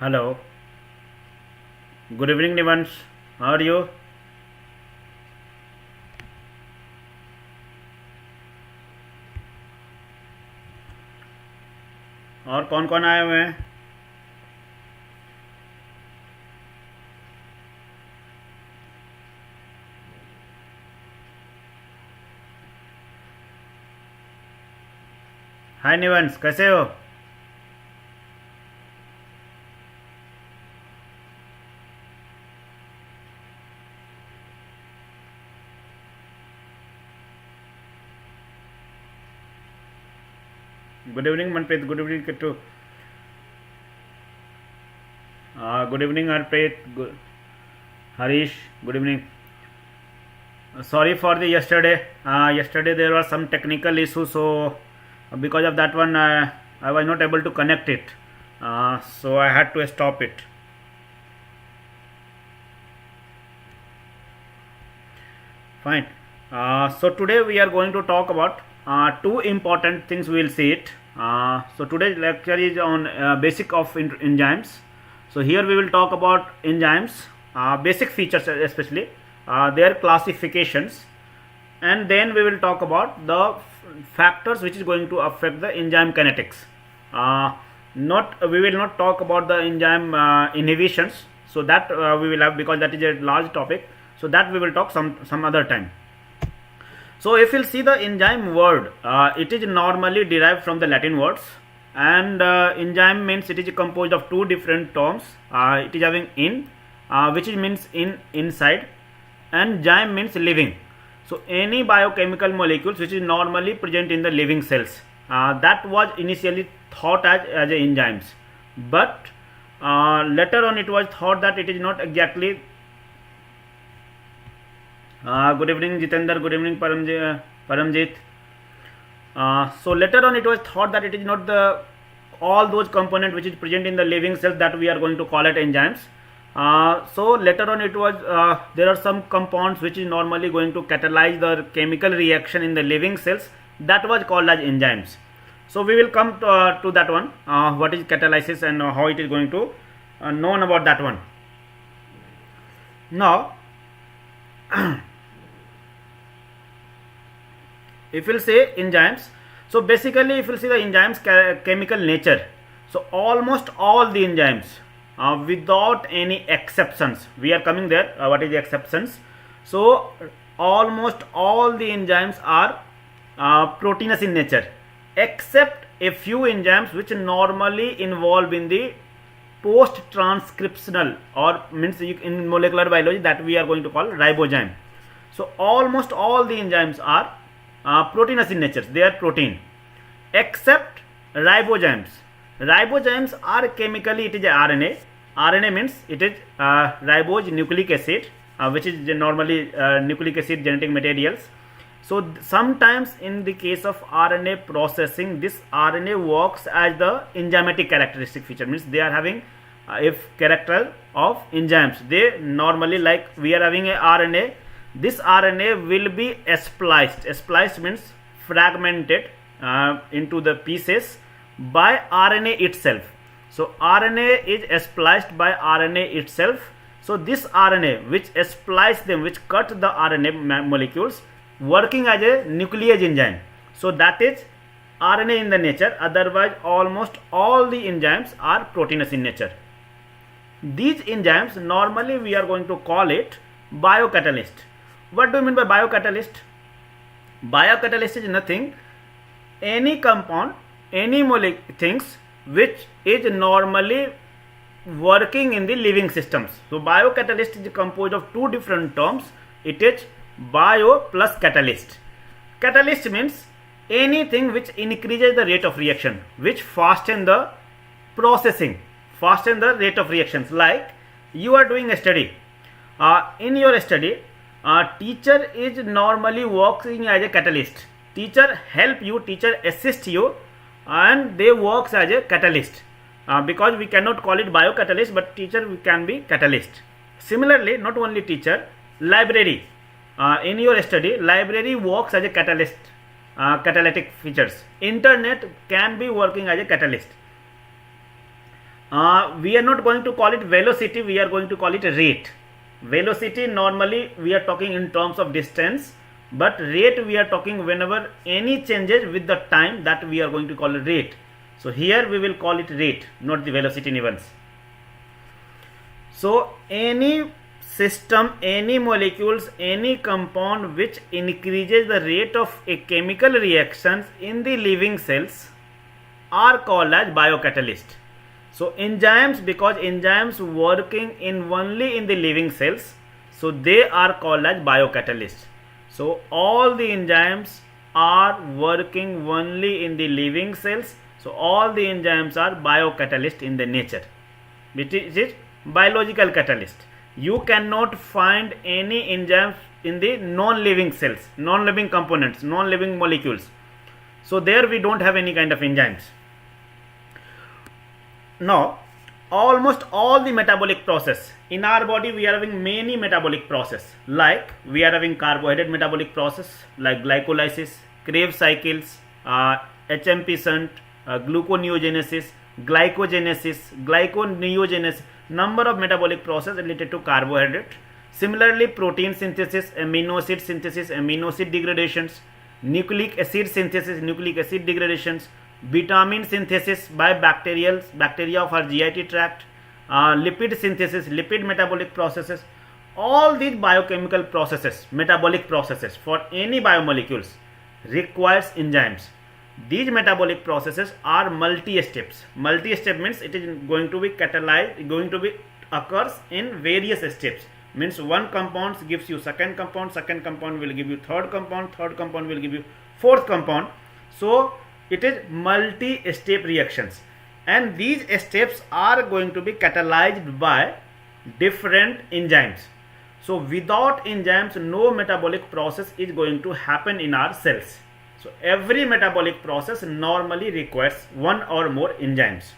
Hello. Good evening, Nivansh. How are you? और कौन कौन आए हुए हैं? हाय निवंश, कैसे हो? Good evening Manpreet. Good evening Kittu. Good evening Harpreet. Harish. Good evening. Sorry for the yesterday. Yesterday there was some technical issue, so because of that one, I was not able to connect it. So I had to stop it. Fine. So today we are going to talk about two important things. We will see it. So today's lecture is on basic of enzymes. So here we will talk about enzymes, basic features especially, their classifications, and then we will talk about the factors which is going to affect the enzyme kinetics. Not we will not talk about the enzyme inhibitions. So that we will have, because that is a large topic. So that we will talk some other time. So if you'll see the enzyme word, it is normally derived from the Latin words, and enzyme means it is composed of two different terms. It is having in, which means inside, and zyme means living. So any biochemical molecules which is normally present in the living cells, that was initially thought as enzymes, but later on it was thought that it is not exactly. Good evening Jitender. Good evening Paramjit. So later on it was thought that it is not the all those components which is present in the living cells that we are going to call it enzymes. So later on it was there are some compounds which is normally going to catalyze the chemical reaction in the living cells, that was called as enzymes. So we will come to that one, what is catalysis and how it is going to known about that one. Now if you will say enzymes, so basically if you will see the enzymes chemical nature, so almost all the enzymes, without any exceptions, we are coming there. What is the exceptions? So almost all the enzymes are proteinous in nature, except a few enzymes which normally involve in the post transcriptional, or means in molecular biology that we are going to call ribozyme. So almost all the enzymes are proteinous in nature, they are protein, except ribozymes. Ribozymes are chemically, it is RNA. RNA means it is ribose nucleic acid, which is normally nucleic acid genetic materials. So sometimes in the case of RNA processing, this RNA works as the enzymatic characteristic feature, means they are having if character of enzymes. They normally, like we are having a RNA, this RNA will be spliced. Spliced means fragmented into the pieces by RNA itself. So RNA is spliced by RNA itself. So this RNA which splice them, which cut the RNA molecules, working as a nuclease enzyme. So that is RNA in the nature. Otherwise almost all the enzymes are proteinous in nature. These enzymes normally we are going to call it biocatalyst. What do you mean by biocatalyst? Biocatalyst is nothing, any compound, any things which is normally working in the living systems. So biocatalyst is composed of two different terms. It is bio plus catalyst. Catalyst means anything which increases the rate of reaction, which fasten the processing, fasten the rate of reactions. Like you are doing a study, in your study, teacher is normally working as a catalyst. Teacher help you, teacher assist you, and they works as a catalyst, because we cannot call it biocatalyst, but teacher can be catalyst. Similarly, not only teacher, library, in your study, library works as a catalyst, catalytic features. Internet can be working as a catalyst. we are not going to call it velocity, we are going to call it rate. Velocity normally we are talking in terms of distance, but rate we are talking whenever any changes with the time, that we are going to call it rate. So here we will call it rate, not the velocity in events. So any system, any molecules, any compound which increases the rate of a chemical reactions in the living cells are called as biocatalyst. So enzymes, because enzymes working in only in the living cells, so they are called as biocatalysts. So all the enzymes are working only in the living cells. So all the enzymes are biocatalyst in the nature, which is biological catalyst. You cannot find any enzymes in the non-living cells, non-living components, non-living molecules. So there we don't have any kind of enzymes. Now, almost all the metabolic process in our body, we are having many metabolic process, like we are having carbohydrate metabolic process like glycolysis, Krebs cycles, HMP shunt, gluconeogenesis, glyconeogenesis, number of metabolic process related to carbohydrate. Similarly, protein synthesis, amino acid synthesis, amino acid degradations, nucleic acid synthesis, nucleic acid degradations, vitamin synthesis by bacteria of our GIT tract, lipid synthesis, lipid metabolic processes. All these biochemical processes, metabolic processes for any biomolecules requires enzymes. These metabolic processes are multi-steps. Multi-step means it is going to be catalyzed, going to be occurs in various steps. Means one compound gives you second compound will give you third compound will give you fourth compound. So it is multi-step reactions, and these steps are going to be catalyzed by different enzymes. So without enzymes, no metabolic process is going to happen in our cells. So every metabolic process normally requires one or more enzymes.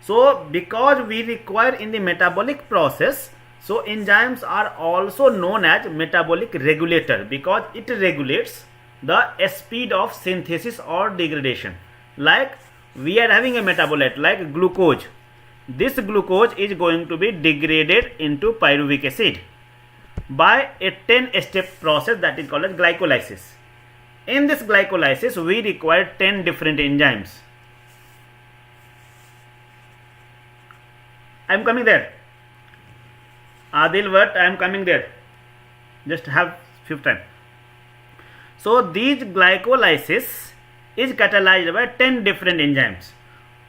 So because we require in the metabolic process, so enzymes are also known as metabolic regulator, because it regulates the speed of synthesis or degradation. Like we are having a metabolite like glucose. This glucose is going to be degraded into pyruvic acid by a 10-step process that is called as glycolysis. In this glycolysis, we require 10 different enzymes. I am coming there. Adil, what? I am coming there. Just have few time. So these glycolysis is catalyzed by 10 different enzymes.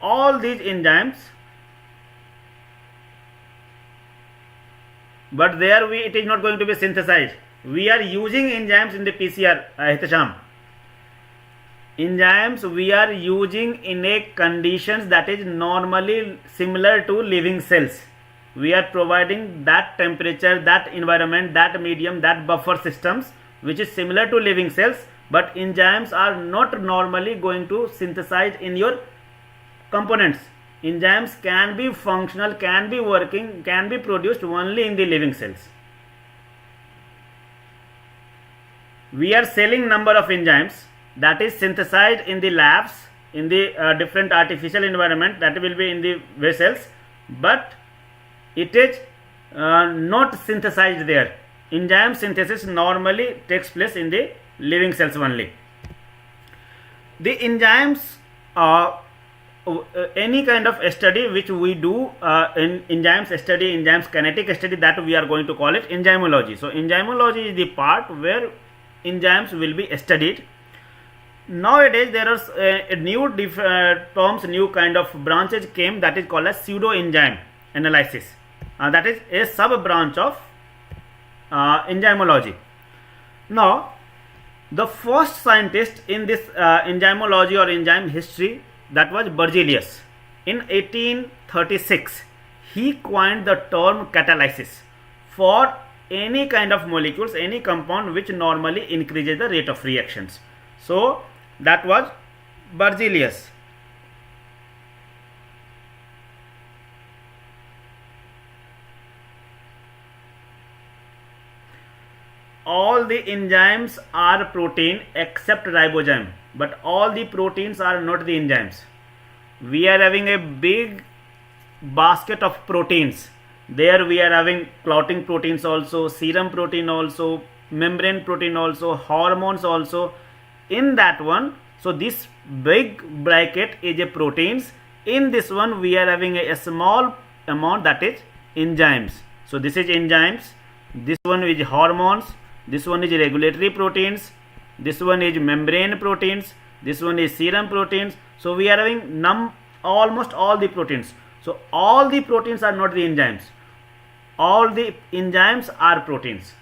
All these enzymes, but there it is not going to be synthesized. We are using enzymes in the PCR, Hitasham. Enzymes we are using in a conditions that is normally similar to living cells. We are providing that temperature, that environment, that medium, that buffer systems which is similar to living cells, but enzymes are not normally going to synthesize in your components. Enzymes can be functional, can be working, can be produced only in the living cells. We are selling number of enzymes that is synthesized in the labs, in the different artificial environment, that will be in the vessels, but it is not synthesized there. Enzyme synthesis normally takes place in the living cells only. The enzymes, any kind of study which we do in enzymes study, enzymes kinetic study, that we are going to call it enzymology. So enzymology is the part where enzymes will be studied. Nowadays there are new terms, new kind of branches came, that is called as pseudo enzyme analysis. That is a sub branch of enzymology. Now the first scientist in this enzymology or enzyme history, that was Berzelius. In 1836 he coined the term catalysis for any kind of molecules, any compound which normally increases the rate of reactions. So that was Berzelius. All the enzymes are protein except ribosome, but all the proteins are not the enzymes. We are having a big basket of proteins. There we are having clotting proteins also, serum protein also, membrane protein also, hormones also. In that one, so this big bracket is a proteins. In this one we are having a small amount, that is enzymes. So this is enzymes, this one is hormones, this one is regulatory proteins, this one is membrane proteins, this one is serum proteins. So we are having almost all the proteins. So all the proteins are not the enzymes, all the enzymes are proteins.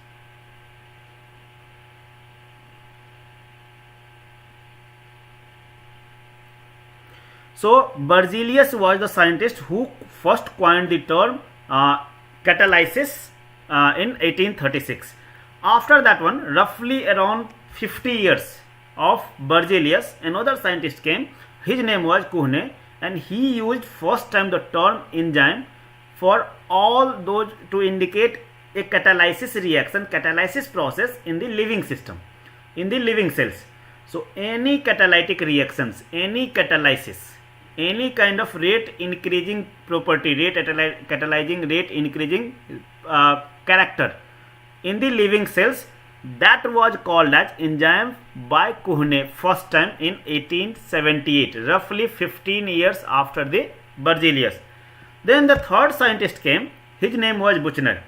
So Berzelius was the scientist who first coined the term catalysis in 1836. After that one, roughly around 50 years of Berzelius, another scientist came. His name was Kuhne, and he used first time the term enzyme for all those to indicate a catalysis reaction, catalysis process in the living system, in the living cells. So any catalytic reactions, any catalysis, any kind of rate increasing property, catalyzing rate increasing character in the living cells, that was called as enzyme by Kuhne first time in 1878, roughly 15 years after the Berzelius. Then the third scientist came. His name was Buchner.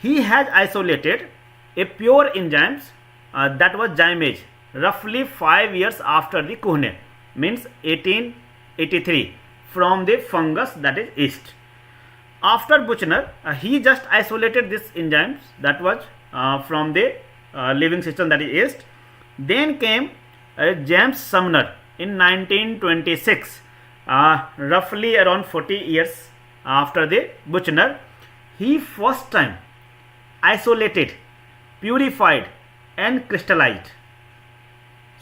He has isolated a pure enzymes that was zyme, roughly 5 years after the Kuhne, means 1883, from the fungus, that is yeast. After Buchner, he just isolated this enzymes that was from the living system, that is yeast. Then came James Sumner in 1926, roughly around 40 years after the Buchner. He first time isolated, purified and crystallized.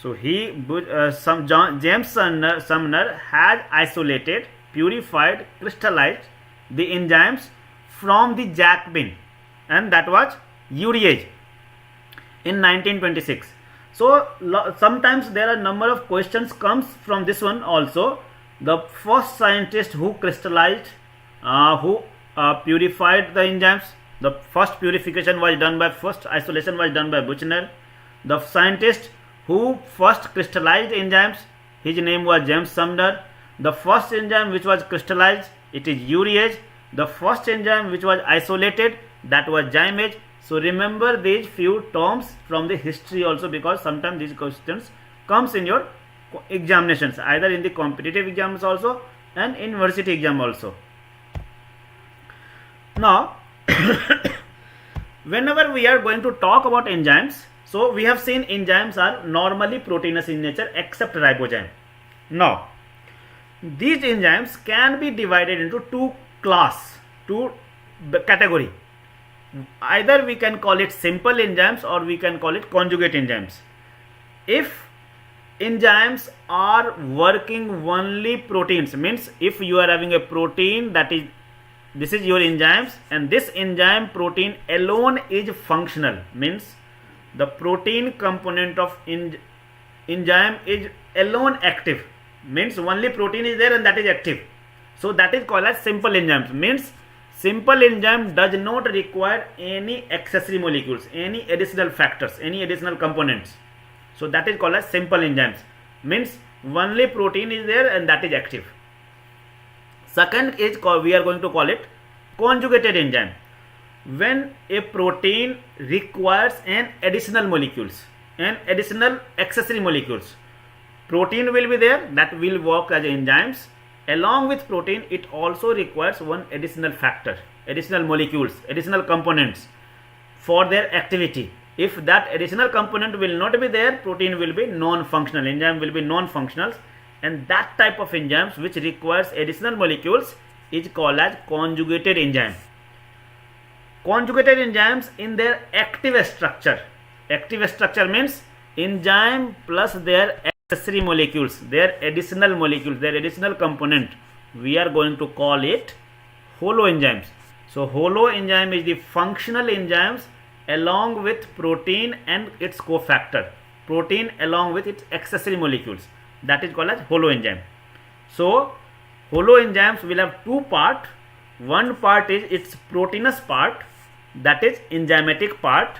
So James Sumner had isolated, purified, crystallized the enzymes from the jack bean, and that was urease in 1926. So sometimes there are number of questions comes from this one also. The first scientist who crystallized, who purified the enzymes, the first purification was done by, first isolation was done by Buchner. The scientist who first crystallized enzymes, his name was James Sumner. The first enzyme which was crystallized, it is urease. The first enzyme which was isolated, that was zyme. So remember these few terms from the history also, because sometimes these questions comes in your examinations, either in the competitive exams also and university exam also. Now whenever we are going to talk about enzymes, so we have seen enzymes are normally proteinous in nature except ribozyme. Now these enzymes can be divided into two category. Either we can call it simple enzymes or we can call it conjugate enzymes. If enzymes are working only proteins, means if you are having a protein, that is, this is your enzymes, and this enzyme protein alone is functional, means the protein component of enzyme is alone active, means only protein is there and that is active. So that is called as simple enzymes, means simple enzyme does not require any accessory molecules, any additional factors, any additional components. So that is called as simple enzymes, means only protein is there and that is active. Second is we are going to call it conjugated enzyme. When a protein requires an additional molecules, and additional accessory molecules, protein will be there, that will work as enzymes. Along with protein, it also requires one additional factor, additional molecules, additional components for their activity. If that additional component will not be there, protein will be non-functional, enzyme will be non-functional, and that type of enzymes which requires additional molecules is called as conjugated enzyme. Conjugated enzymes in their active structure means enzyme plus their accessory molecules, their additional molecules, their additional component, we are going to call it holoenzymes. So holoenzyme is the functional enzymes along with protein and its cofactor, protein along with its accessory molecules, that is called as holoenzyme. So holoenzymes will have two parts. One part is its proteinous part, that is enzymatic part,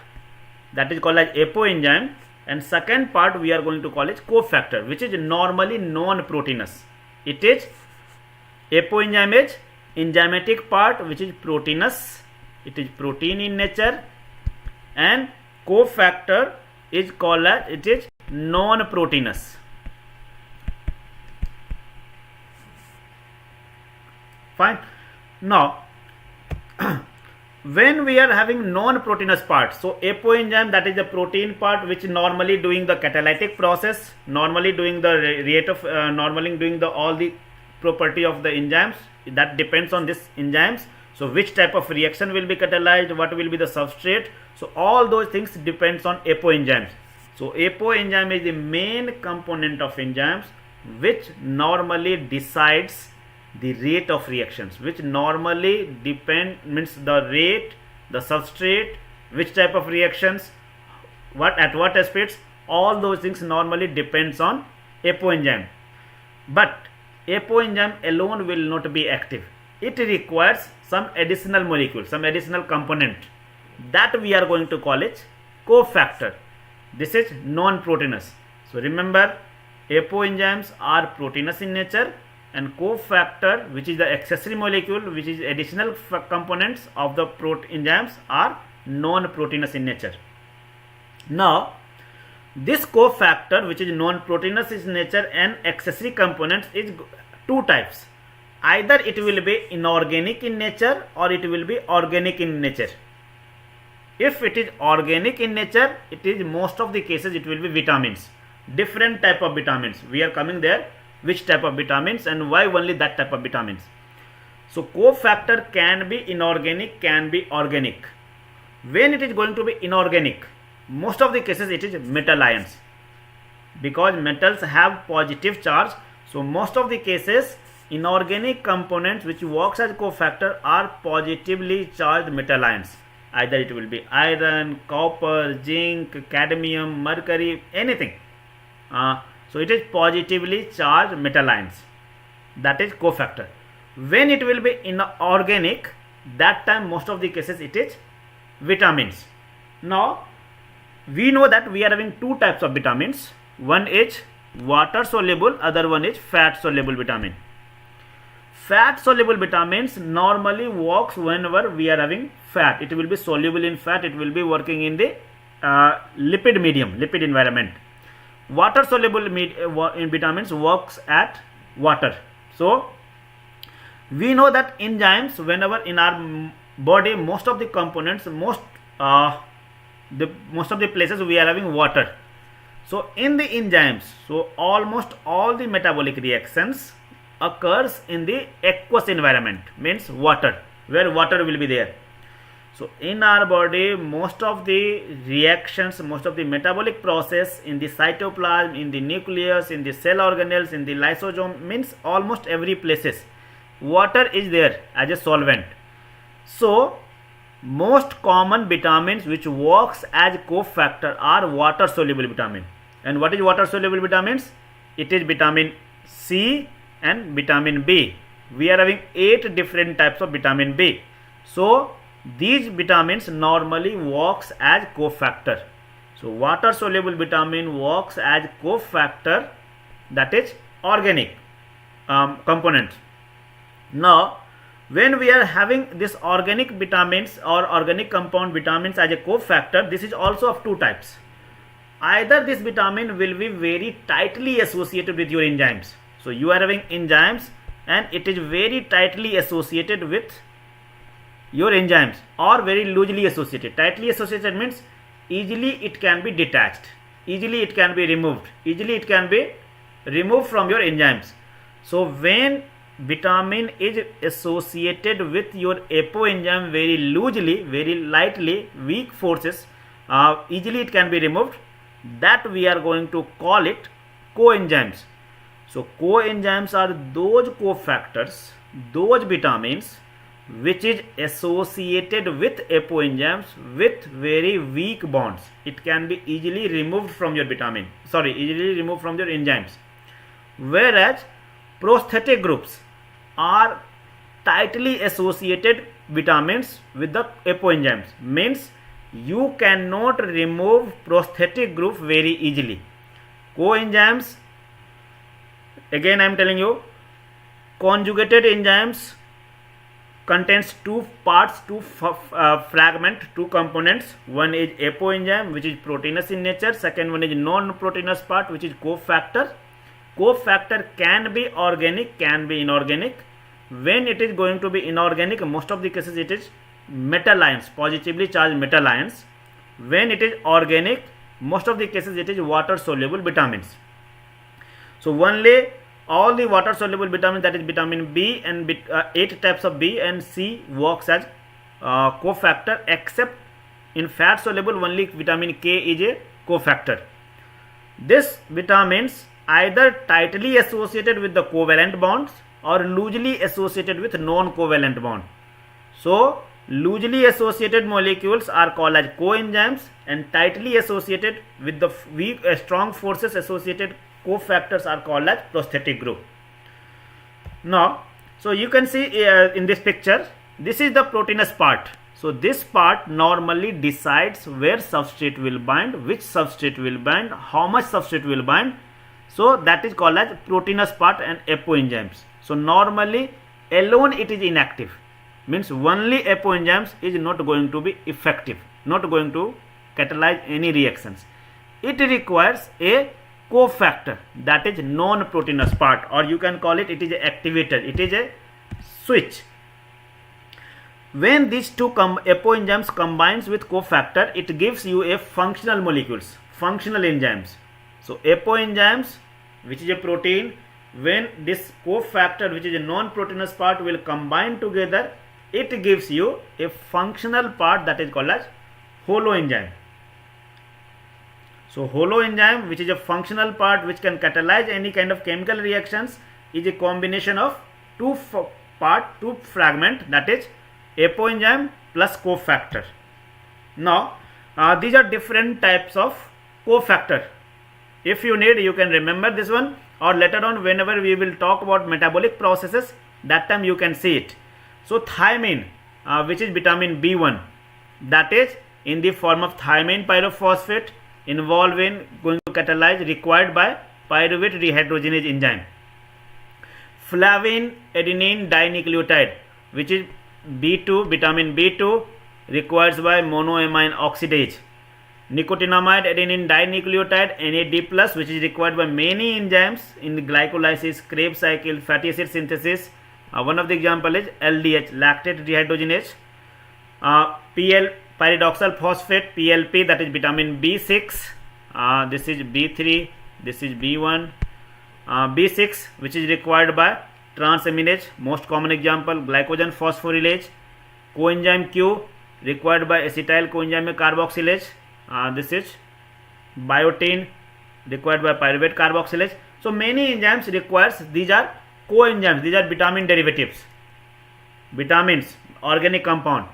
that is called as apoenzyme, and second part we are going to call it cofactor, which is normally non-proteinous. It is apoenzyme is enzymatic part which is proteinous, it is protein in nature, and cofactor is called as it is non-proteinous. Fine. Now when we are having non-proteinous part, so apoenzyme, that is the protein part which normally doing the catalytic process, normally doing the rate of normally doing the all the property of the enzymes, that depends on this enzymes. So which type of reaction will be catalyzed, what will be the substrate, so all those things depends on apoenzymes. So apoenzyme is the main component of enzymes which normally decides the rate of reactions, which normally depend means the rate, the substrate, which type of reactions, what at what speeds, all those things normally depends on apoenzyme. But apoenzyme alone will not be active. It requires some additional molecule, some additional component, that we are going to call it cofactor. This is non-proteinous. So remember, apoenzymes are proteinous in nature, and cofactor, which is the accessory molecule, which is additional components of the enzymes, are non-proteinous in nature. Now this cofactor, which is non-proteinous in nature and accessory components, is two types. Either it will be inorganic in nature or it will be organic in nature. If it is organic in nature, it is most of the cases it will be vitamins, different type of vitamins. We are coming there, which type of vitamins and why only that type of vitamins. So cofactor can be inorganic, can be organic. When it is going to be inorganic, most of the cases it is metal ions, because metals have positive charge. So most of the cases inorganic components which works as cofactor are positively charged metal ions. Either it will be iron, copper, zinc, cadmium, mercury, anything. So it is positively charged metal ions, that is cofactor. When it will be inorganic, that time most of the cases it is vitamins. Now we know that we are having two types of vitamins. One is water soluble, other one is fat soluble vitamin. Fat soluble vitamins normally works whenever we are having fat. It will be soluble in fat, it will be working in the lipid medium, lipid environment. Water soluble in vitamins works at water. So we know that enzymes, whenever in our body, most of the components, most of the places we are having water. So in the enzymes, so almost all the metabolic reactions occurs in the aqueous environment, means water, where water will be there. So in our body, most of the reactions, most of the metabolic process in the cytoplasm, in the nucleus, in the cell organelles, in the lysosome, means almost every places water is there as a solvent. So most common vitamins which works as cofactor are water soluble vitamin. And what is water soluble vitamins? It is vitamin C and vitamin B. We are having 8 different types of vitamin B. So these vitamins normally works as cofactor. So water soluble vitamin works as cofactor, that is organic component. Now when we are having this organic vitamins or organic compound vitamins as a cofactor, this is also of two types. Either this vitamin will be very tightly associated with your enzymes. So you are having enzymes and it is very tightly associated with your enzymes, or very loosely associated. Tightly associated means easily it can be detached, easily it can be removed, easily it can be removed from your enzymes. So when vitamin is associated with your apoenzyme very loosely, very lightly, weak forces, easily it can be removed, that we are going to call it coenzymes. So coenzymes are those cofactors, those vitamins which is associated with apoenzymes with very weak bonds. It can be easily removed from your easily removed from your enzymes. Whereas prosthetic groups are tightly associated vitamins with the apoenzymes. Means you cannot remove prosthetic group very easily. Coenzymes, again I am telling you, conjugated enzymes contains two parts, fragment, two components. One is apoenzyme, which is proteinous in nature. Second one is non-proteinous part, which is cofactor. Cofactor can be organic, can be inorganic. When it is going to be inorganic, most of the cases it is metal ions, positively charged metal ions. When it is organic, most of the cases it is water soluble vitamins. So only all the water soluble vitamins, that is vitamin B and 8 types of B and C, works as cofactor, except in fat soluble only vitamin K is a cofactor. These vitamins either tightly associated with the covalent bonds or loosely associated with non-covalent bond. So loosely associated molecules are called as coenzymes, and tightly associated with the weak strong forces associated cofactors are called as prosthetic group. Now, so you can see in this picture, this is the proteinous part. So this part normally decides where substrate will bind, which substrate will bind, how much substrate will bind. So that is called as proteinous part and apoenzymes. So normally alone it is inactive, means only apoenzymes is not going to be effective, not going to catalyze any reactions. It requires a cofactor, that is non-proteinous part, or you can call it is a activator, it is a switch. When these two apoenzymes combines with cofactor, it gives you a functional molecules, functional enzymes. So apoenzymes, which is a protein, when this cofactor, which is a non-proteinous part, will combine together, it gives you a functional part that is called as holoenzyme. So holoenzyme, which is a functional part which can catalyze any kind of chemical reactions, is a combination of two fragment, that is apoenzyme plus cofactor. Now these are different types of cofactor. If you need, you can remember this one, or later on whenever we will talk about metabolic processes, that time you can see it. So thymine, which is vitamin B1, that is in the form of thymine pyrophosphate, involved in going to catalyze, required by pyruvate dehydrogenase enzyme. Flavin adenine dinucleotide, which is B2, vitamin B2, requires by monoamine oxidase. Nicotinamide adenine dinucleotide NAD+, which is required by many enzymes in glycolysis, Krebs cycle, fatty acid synthesis. One of the example is LDH, lactate dehydrogenase. PL, pyridoxal phosphate, PLP, that is vitamin B6. This is B3, this is B1. B6, which is required by transaminase, most common example glycogen phosphorylase. Coenzyme Q, required by acetyl coenzyme carboxylase. This is biotin, required by pyruvate carboxylase. So many enzymes requires, these are coenzymes, these are vitamin derivatives, vitamins, organic compound.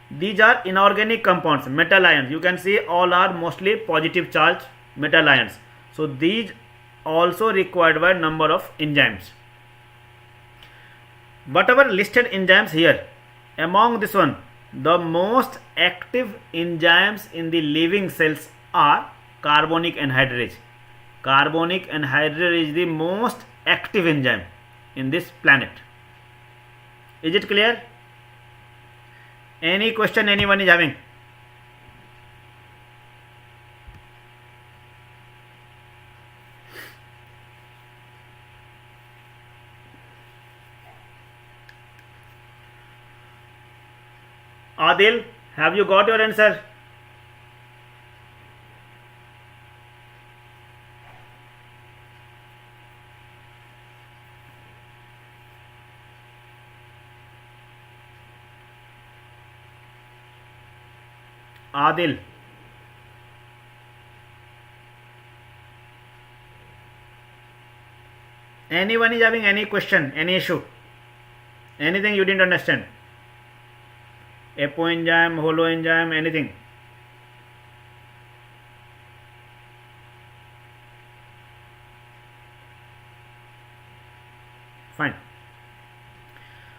These are inorganic compounds, metal ions. You can see all are mostly positive charged metal ions. So these also required by number of enzymes. Whatever listed enzymes here, among this one, the most active enzymes in the living cells are carbonic anhydrase. Carbonic anhydrase is the most active enzyme in this planet. Is it clear? Any question anyone is having? Adil, have you got your answer? Adil. Anyone is having any question, any issue, anything you didn't understand? Apoenzyme, holoenzyme, anything? Fine.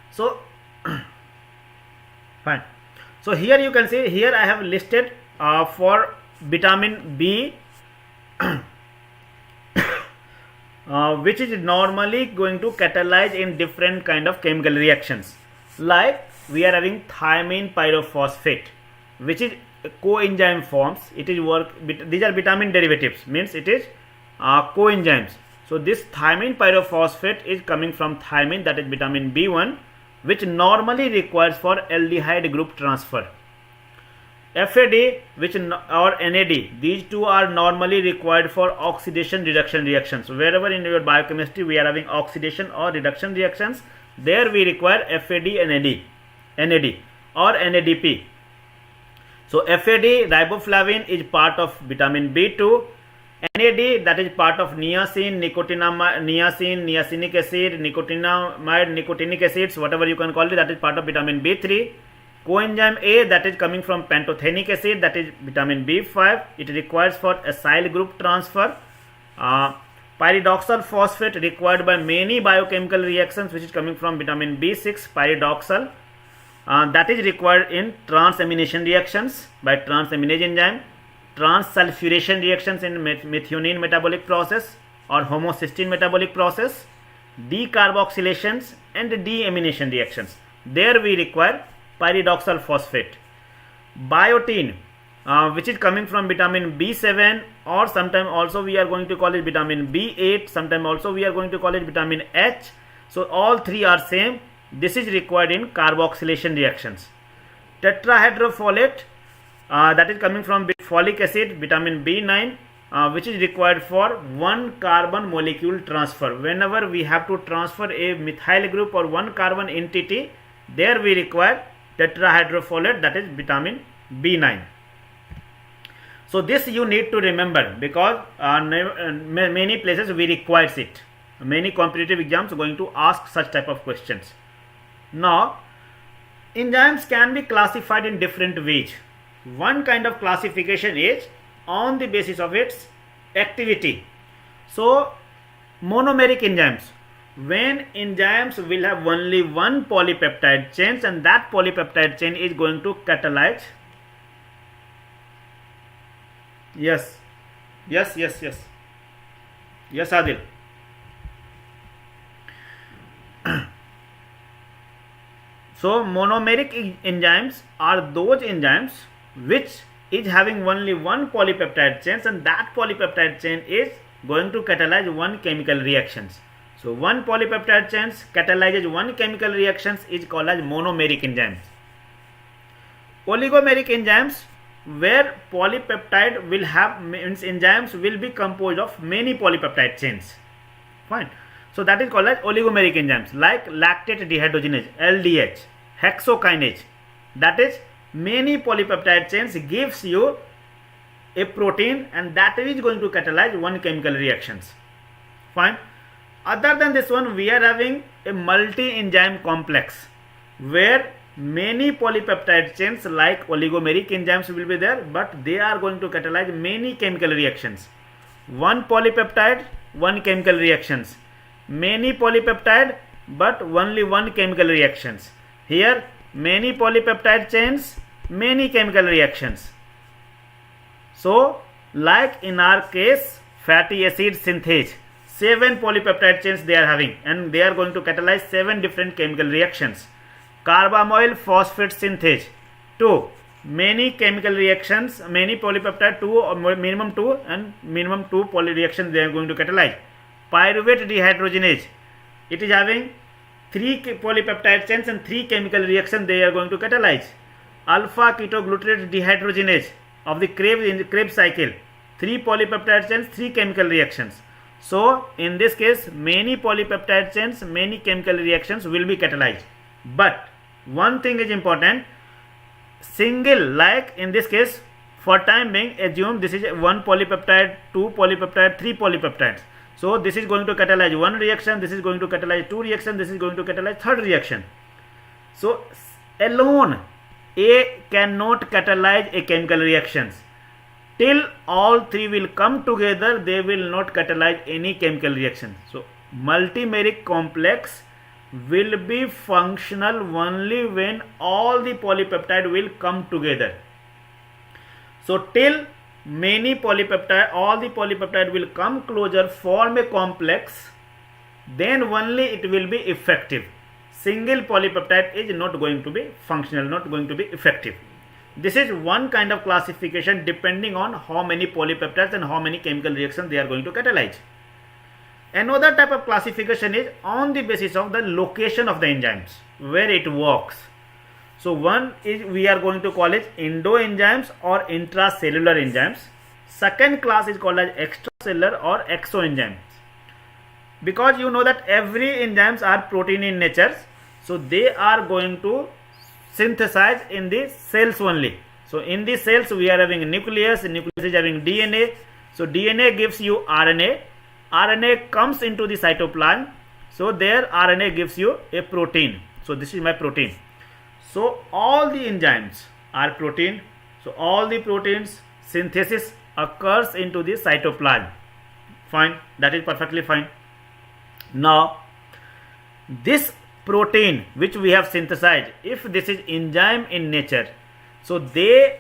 So Fine. So here you can see, here I have listed for vitamin B which is normally going to catalyze in different kind of chemical reactions. Like we are having thiamine pyrophosphate, which is coenzyme forms. It is these are vitamin derivatives, means it is coenzymes. So this thiamine pyrophosphate is coming from thiamine, that is vitamin B1, which normally requires for aldehyde group transfer. FAD or NAD, these two are normally required for oxidation reduction reactions. So wherever in your biochemistry we are having oxidation or reduction reactions, there we require FAD and NAD or NADP. So FAD, riboflavin, is part of vitamin B2. NAD, that is part of niacin, niacinic acid, nicotinamide, nicotinic acids, whatever you can call it, that is part of vitamin B3. Coenzyme A, that is coming from pantothenic acid, that is vitamin B5. It requires for acyl group transfer. Pyridoxal phosphate required by many biochemical reactions, which is coming from vitamin B6, pyridoxal. That is required in transamination reactions by transaminase enzyme, transsulfuration reactions in methionine metabolic process or homocysteine metabolic process, decarboxylations and deamination reactions. There we require pyridoxal phosphate. Biotin, which is coming from vitamin B7, or sometime also we are going to call it vitamin B8, sometime also we are going to call it vitamin H. So all three are same. This is required in carboxylation reactions. Tetrahydrofolate, that is coming from folic acid, vitamin B9, which is required for one carbon molecule transfer. Whenever we have to transfer a methyl group or one carbon entity, there we require tetrahydrofolate, that is vitamin B9. So this you need to remember, because many places we requires it. Many competitive exams are going to ask such type of questions. Now, enzymes can be classified in different ways. One kind of classification is on the basis of its activity. So, monomeric enzymes, when enzymes will have only one polypeptide chain, and that polypeptide chain is going to catalyze. Yes, Adil. So monomeric enzymes are those enzymes which is having only one polypeptide chain, and that polypeptide chain is going to catalyze one chemical reactions. So one polypeptide chain catalyzes one chemical reactions is called as monomeric enzymes. Oligomeric enzymes, where polypeptide will have, means enzymes will be composed of many polypeptide chains. Fine. So that is called as oligomeric enzymes, like lactate dehydrogenase, LDH, hexokinase. That is many polypeptide chains gives you a protein, and that is going to catalyze one chemical reactions. Fine. Other than this one, we are having a multi-enzyme complex where many polypeptide chains like oligomeric enzymes will be there, but they are going to catalyze many chemical reactions. One polypeptide, one chemical reactions. Many polypeptide, but only one chemical reactions. Here many polypeptide chains, many chemical reactions. So like in our case, fatty acid synthase, 7 polypeptide chains they are having, and they are going to catalyze 7 different chemical reactions. Carbamoyl phosphate synthase, 2, many chemical reactions, many polypeptide, 2 or minimum 2 and minimum 2 poly reactions they are going to catalyze. Pyruvate dehydrogenase, it is having 3 polypeptide chains and 3 chemical reactions they are going to catalyze. Alpha ketoglutarate dehydrogenase of the Krebs cycle, 3 polypeptide chains, 3 chemical reactions. So in this case, many polypeptide chains, many chemical reactions will be catalyzed. But one thing is important, single, like in this case, for time being, assume this is 1 polypeptide, 2 polypeptide, 3 polypeptides. So this is going to catalyze 1 reaction, this is going to catalyze 2 reactions, this is going to catalyze 3rd reaction. So alone A cannot catalyze a chemical reactions. Till all 3 will come together, they will not catalyze any chemical reaction. So multimeric complex will be functional only when all the polypeptide will come together. So till many polypeptide, all the polypeptide will come closer, form a complex, then only it will be effective. Single polypeptide is not going to be functional, not going to be effective. This is one kind of classification depending on how many polypeptides and how many chemical reactions they are going to catalyze. Another type of classification is on the basis of the location of the enzymes, where it works. So one is we are going to call it endoenzymes or intracellular enzymes. Second class is called as extracellular or exoenzymes. Because you know that every enzymes are protein in nature, so they are going to synthesize in the cells only. So in the cells we are having nucleus, nucleus is having DNA. So DNA gives you RNA. RNA comes into the cytoplasm. So there RNA gives you a protein. So this is my protein. So all the enzymes are protein. So all the proteins synthesis occurs into the cytoplasm. Fine, that is perfectly fine. Now this protein which we have synthesized, if this is enzyme in nature, so they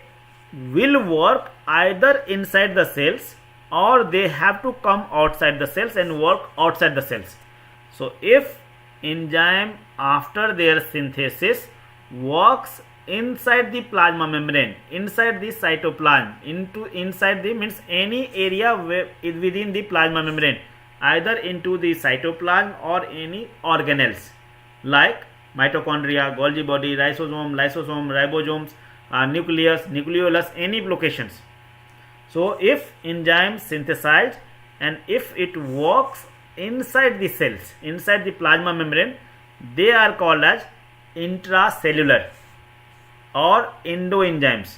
will work either inside the cells or they have to come outside the cells and work outside the cells. So if enzyme after their synthesis works inside the plasma membrane, inside the cytoplasm, inside the means any area within the plasma membrane, either into the cytoplasm or any organelles like mitochondria, Golgi body, lysosome, ribosomes, nucleus, nucleolus, any locations. So if enzyme synthesized and if it works inside the cells, inside the plasma membrane, they are called as intracellular or endoenzymes.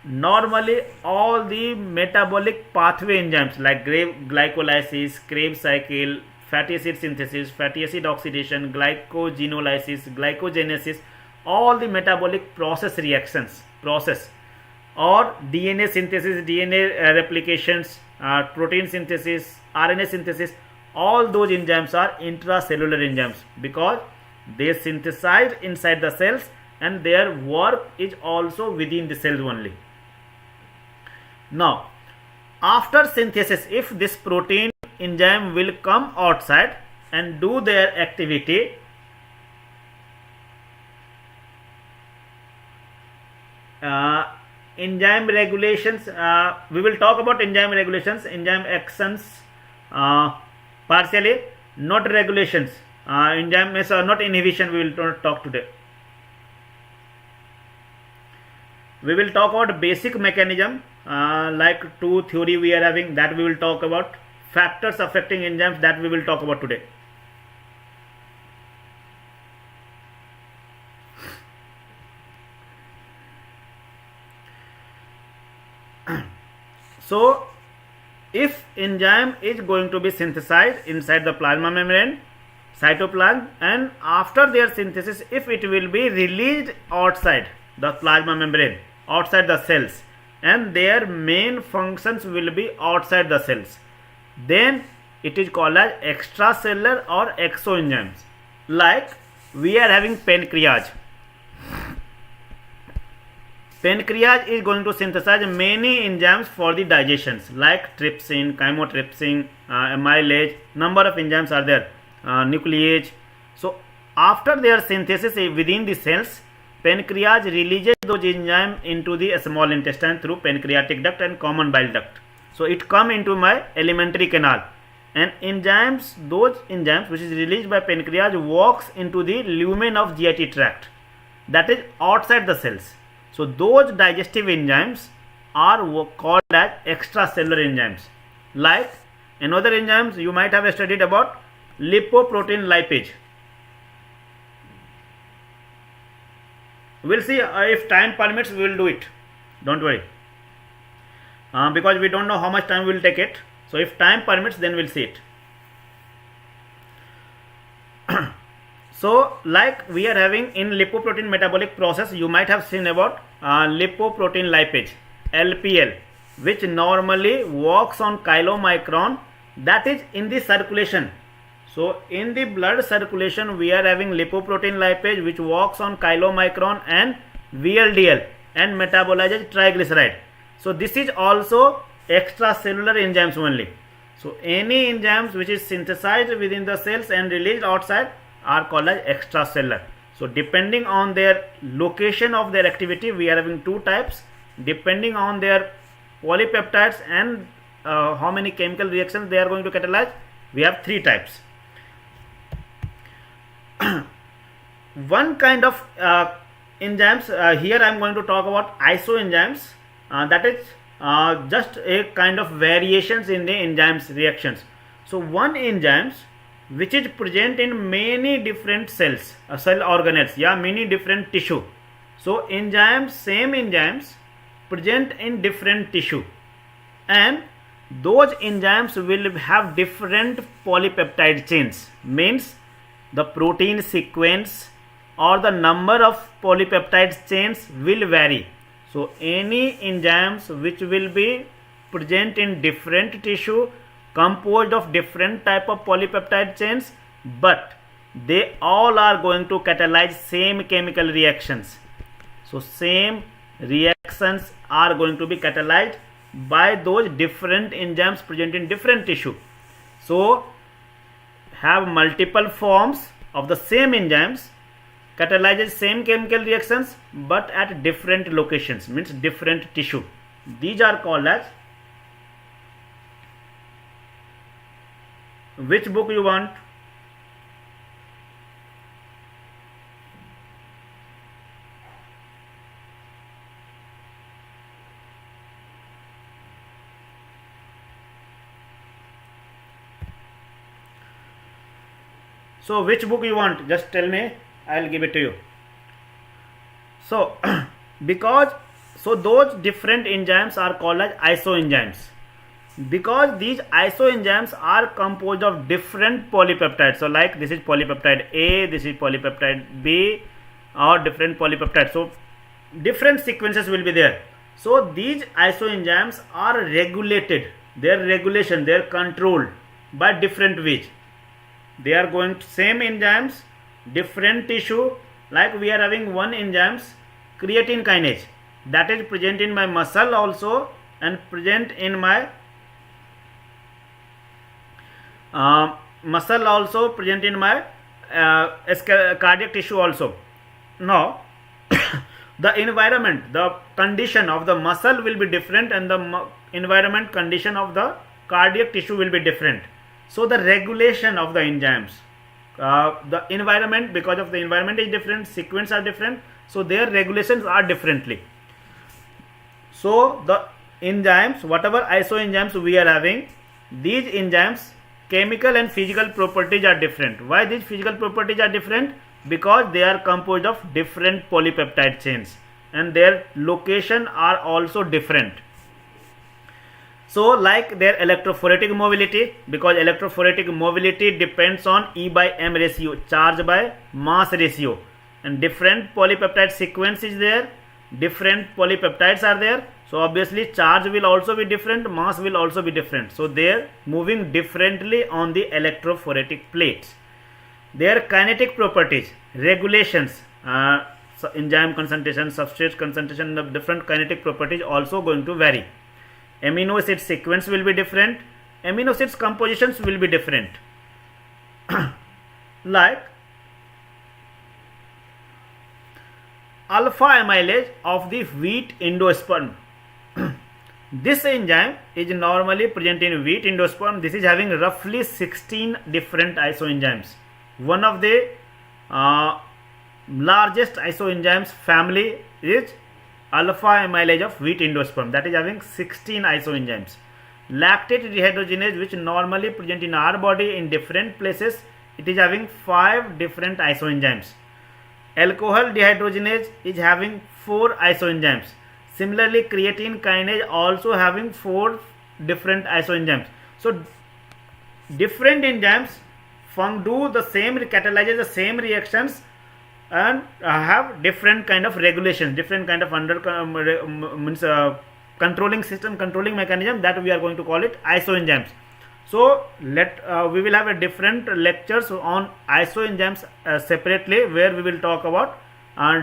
Normally all the metabolic pathway enzymes like glycolysis, Krebs cycle, fatty acid synthesis, fatty acid oxidation, glycogenolysis, glycogenesis, all the metabolic process reactions, or DNA synthesis, DNA replications, protein synthesis, RNA synthesis, all those enzymes are intracellular enzymes because they synthesize inside the cells and their work is also within the cells only. Now after synthesis, if this protein enzyme will come outside and do their activity, enzyme regulations, we will talk about enzyme regulations, enzyme actions partially, not regulations. Enzyme is not inhibition, we will talk today. We will talk about basic mechanism like two theory we are having, that we will talk about. Factors affecting enzymes, that we will talk about today. So if enzyme is going to be synthesized inside the plasma membrane, cytoplasm, and after their synthesis, if it will be released outside the plasma membrane, outside the cells, and their main functions will be outside the cells, then it is called as extracellular or exoenzymes. Like we are having pancreas. Pancreas is going to synthesize many enzymes for the digestions like trypsin, chymotrypsin, amylase, number of enzymes are there, nuclease. So after their synthesis within the cells, pancreas releases those enzymes into the small intestine through pancreatic duct and common bile duct. So it come into my alimentary canal, and enzymes, those enzymes which is released by pancreas walks into the lumen of GIT tract, that is outside the cells. So those digestive enzymes are called as extracellular enzymes. Like another enzymes you might have studied about, lipoprotein lipase. We'll see if time permits, we will do it. Don't worry. Because we don't know how much time we will take it. So if time permits, then we'll see it. So like we are having in lipoprotein metabolic process, you might have seen about lipoprotein lipase, LPL, which normally works on chylomicron, that is in the circulation. So in the blood circulation we are having lipoprotein lipase which works on chylomicron and VLDL and metabolizes triglyceride. So this is also extracellular enzymes only. So any enzymes which is synthesized within the cells and released outside are called as extracellular. So depending on their location of their activity, we are having two types. Depending on their polypeptides and how many chemical reactions they are going to catalyze, we have three types. One kind of enzymes, here I am going to talk about isoenzymes, that is just a kind of variations in the enzymes reactions. So one enzymes which is present in many different cells, cell organelles, many different tissue. So enzymes, same enzymes present in different tissue, and those enzymes will have different polypeptide chains, means the protein sequence or the number of polypeptide chains will vary. So any enzymes which will be present in different tissue composed of different type of polypeptide chains, but they all are going to catalyze same chemical reactions. So same reactions are going to be catalyzed by those different enzymes present in different tissue. So have multiple forms of the same enzymes, catalyzes same chemical reactions but at different locations, means different tissue. These are called as, which book you want? So which book you want? Just tell me, I will give it to you. So those different enzymes are called as isoenzymes, because these isoenzymes are composed of different polypeptides. So like this is polypeptide A, this is polypeptide B, or different polypeptides. So different sequences will be there. So these isoenzymes are regulated, their regulation, they are controlled by different ways. They are going to same enzymes, different tissue. Like we are having one enzymes, creatine kinase, that is present in my muscle also and present in my muscle also, present in my cardiac tissue also. Now the environment, the condition of the muscle will be different and the environment condition of the cardiac tissue will be different. So the regulation of the enzymes, the environment, because of the environment is different, sequence are different, so their regulations are differently. So the enzymes, whatever isoenzymes we are having, these enzymes chemical and physical properties are different. Why these physical properties are different? Because they are composed of different polypeptide chains and their location are also different. So like their electrophoretic mobility, because electrophoretic mobility depends on E by M ratio, charge by mass ratio, and different polypeptide sequence is there, different polypeptides are there. So obviously charge will also be different, mass will also be different. So they are moving differently on the electrophoretic plates. Their kinetic properties, regulations, enzyme concentration, substrate concentration, the different kinetic properties also going to vary. Amino acid sequence will be different, amino acids compositions will be different. Like alpha amylase of the wheat endosperm. This enzyme is normally present in wheat endosperm. This is having roughly 16 different isoenzymes. One of the largest isoenzymes family is alpha amylase of wheat endosperm, that is having 16 isoenzymes. Lactate dehydrogenase, which normally present in our body in different places, it is having 5 different isoenzymes. Alcohol dehydrogenase is having 4 isoenzymes. Similarly, creatine kinase also having 4 different isoenzymes. So different enzymes do the same, catalyzes the same reactions and have different kind of regulations, different kind of controlling system, controlling mechanism, that we are going to call it isoenzymes. So we will have a different lectures on isoenzymes separately, where we will talk about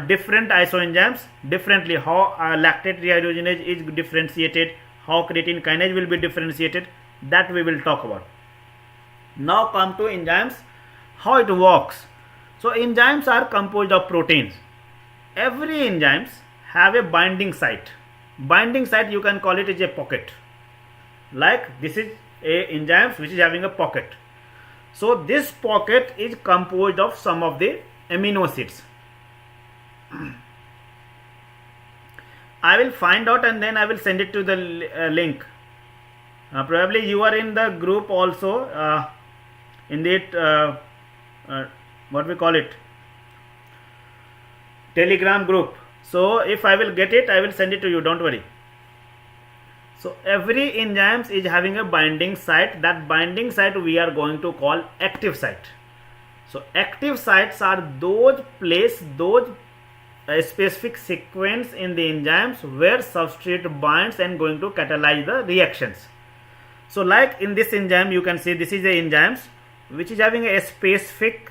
different isoenzymes differently, how lactate dehydrogenase is differentiated, how creatine kinase will be differentiated, that we will talk about. Now come to enzymes, how it works. So enzymes are composed of proteins. Every enzymes have a binding site. Binding site, you can call it as a pocket. Like this is a enzymes which is having a pocket. So this pocket is composed of some of the amino acids. I will find out and then I will send it to the link. Probably you are in the group also, in the what we call it, Telegram group. So if I will get it, I will send it to you, don't worry. So every enzymes is having a binding site. That binding site we are going to call active site. So active sites are those specific sequence in the enzymes where substrate binds and going to catalyze the reactions. So like in this enzyme, you can see this is the enzymes which is having a specific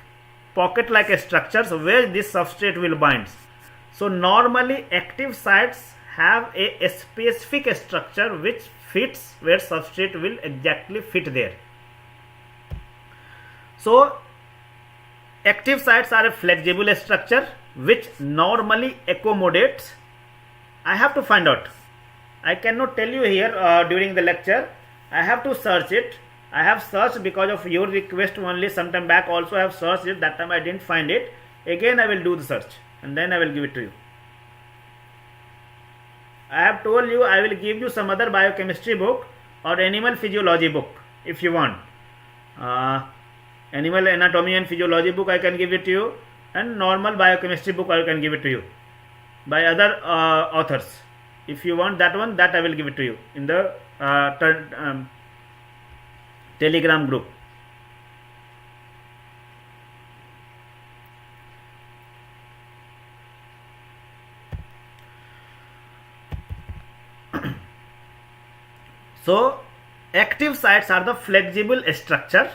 pocket like a structure, so where this substrate will bind. So normally active sites have a specific structure which fits where substrate will exactly fit there. So active sites are a flexible structure which normally accommodates. I have to find out. I cannot tell you here during the lecture. I have to search it. I have searched because of your request only. Sometime back also I have searched it. That time I didn't find it. Again I will do the search and then I will give it to you. I have told you I will give you some other biochemistry book or animal physiology book if you want. Animal anatomy and physiology book I can give it to you, and normal biochemistry book I can give it to you by other authors. If you want that one, that I will give it to you in the Telegram group. So active sites are the flexible structure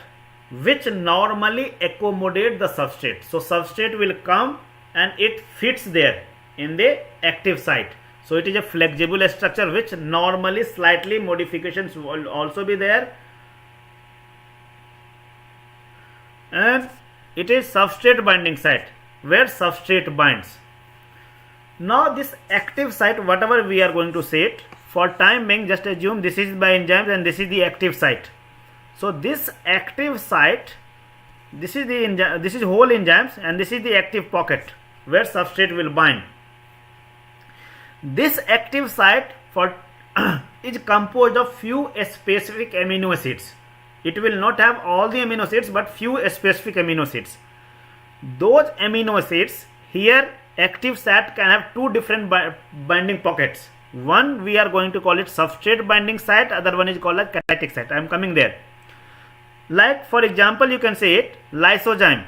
which normally accommodate the substrate. So substrate will come and it fits there in the active site. So it is a flexible structure which normally slightly modifications will also be there, and it is substrate binding site where substrate binds. Now this active site, whatever we are going to say it, for time being just assume this is by enzymes and this is the active site. So this active site, this is whole enzymes and this is the active pocket where substrate will bind. This active site for is composed of few specific amino acids. It will not have all the amino acids but few specific amino acids. Those amino acids here, active site can have two different binding pockets. One we are going to call it substrate binding site, other one is called as catalytic site. I am coming there. Like for example, you can say it lysozyme,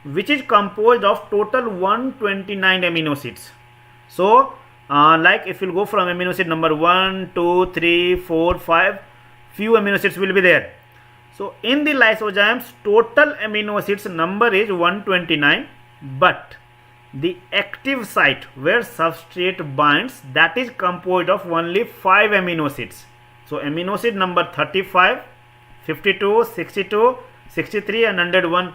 which is composed of total 129 amino acids. So like if you go from amino acid number 1, 2, 3, 4, 5, few amino acids will be there. So in the lysozymes, total amino acids number is 129, but the active site where substrate binds, that is composed of only 5 amino acids. So amino acid number 35, 52, 62, 63 and 101,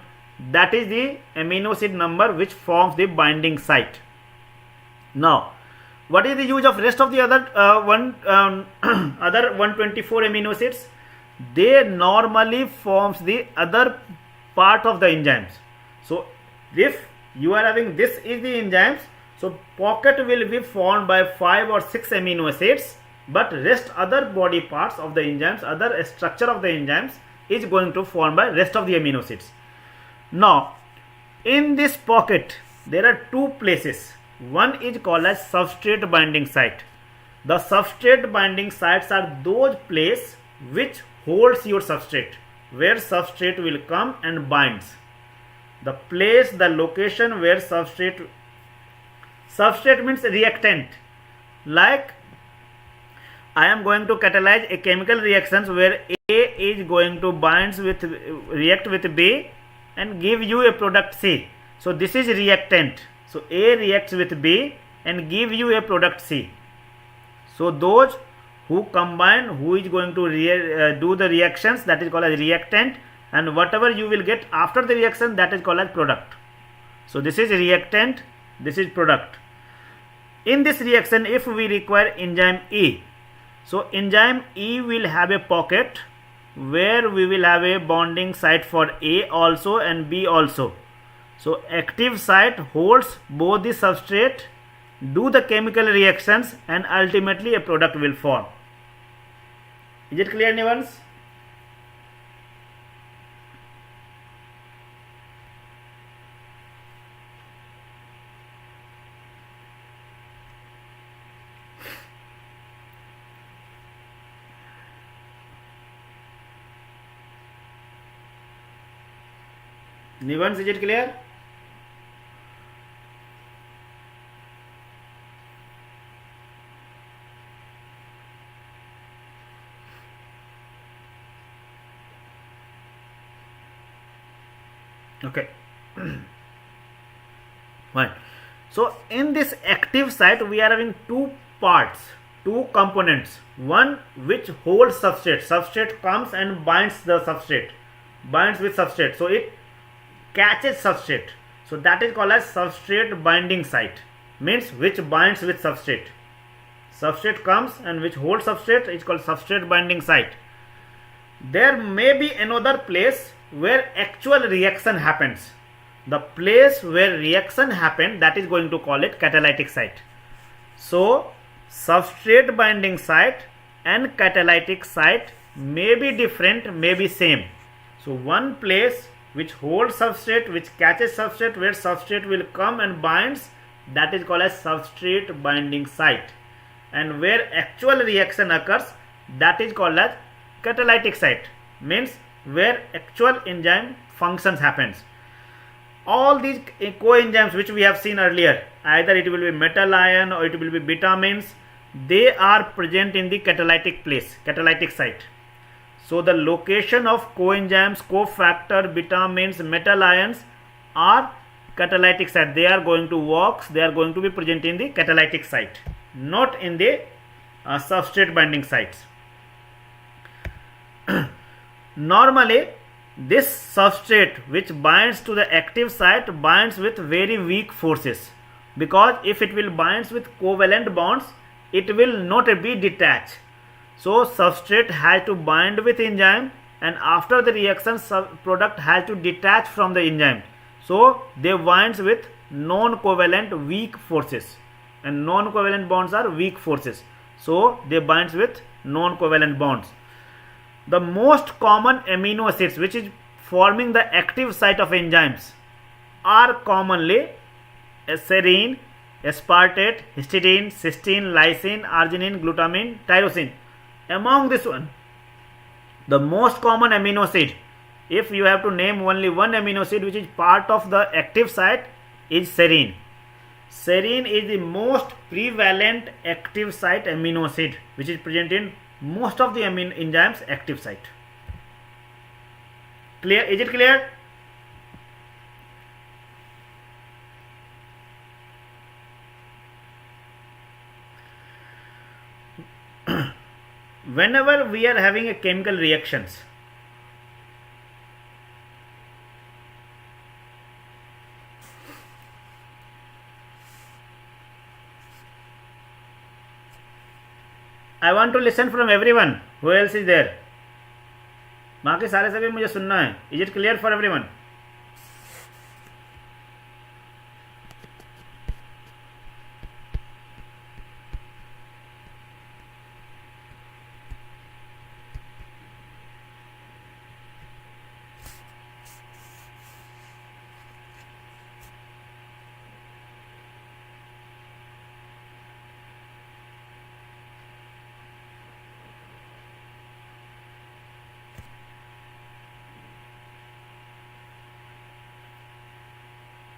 that is the amino acid number which forms the binding site. Now what is the use of rest of the other other 124 amino acids? They normally forms the other part of the enzymes. So if you are having this is the enzymes, so pocket will be formed by 5 or 6 amino acids, but rest other body parts of the enzymes, other structure of the enzymes is going to form by rest of the amino acids. Now in this pocket there are two places. One is called as substrate binding site. The substrate binding sites are those places which holds your substrate, where substrate will come and binds. The place, the location where substrate means reactant. Like I am going to catalyze a chemical reactions where A is going to react with B and give you a product C. So this is reactant. So A reacts with B and give you a product C. So those who combine, who is going to do the reactions, that is called as reactant, and whatever you will get after the reaction, that is called as product. So this is reactant, this is product. In this reaction, if we require enzyme E, so enzyme E will have a pocket where we will have a bonding site for A also and B also. So active site holds both the substrate, do the chemical reactions, and ultimately a product will form. Is it clear, anyone? Nivans, is it clear? Okay. Fine. So in this active site we are having two parts, two components. One which holds substrate. Substrate comes and binds the substrate, binds with substrate. So it catches substrate. So that is called as substrate binding site. Means which binds with substrate. Substrate comes and which holds substrate is called substrate binding site. There may be another place where actual reaction happens. The place where reaction happens, that is going to call it catalytic site. So substrate binding site and catalytic site may be different, may be same. So one place which holds substrate, which catches substrate, where substrate will come and binds, that is called as substrate binding site. And where actual reaction occurs, that is called as catalytic site. Means where actual enzyme functions happens. All these coenzymes which we have seen earlier, either it will be metal ion or it will be vitamins, they are present in the catalytic place, catalytic site. So the location of coenzymes, cofactor, vitamins, metal ions are catalytic site. They are going to work, they are going to be present in the catalytic site, not in the substrate binding sites. Normally this substrate which binds to the active site binds with very weak forces, because if it will binds with covalent bonds, it will not be detached. So substrate has to bind with enzyme, and after the reaction product has to detach from the enzyme. So they binds with non-covalent weak forces, and non-covalent bonds are weak forces. So they binds with non-covalent bonds. The most common amino acids which is forming the active site of enzymes are commonly serine, aspartate, histidine, cysteine, lysine, arginine, glutamine, tyrosine. Among this one, the most common amino acid, if you have to name only one amino acid which is part of the active site, is serine. Serine is the most prevalent active site amino acid which is present in most of the enzymes active site. Clear? Is it clear? Whenever we are having a chemical reactions, I want to listen from everyone. Who else is there? बाकी सारे सभी मुझे सुनना है. Is it clear for everyone?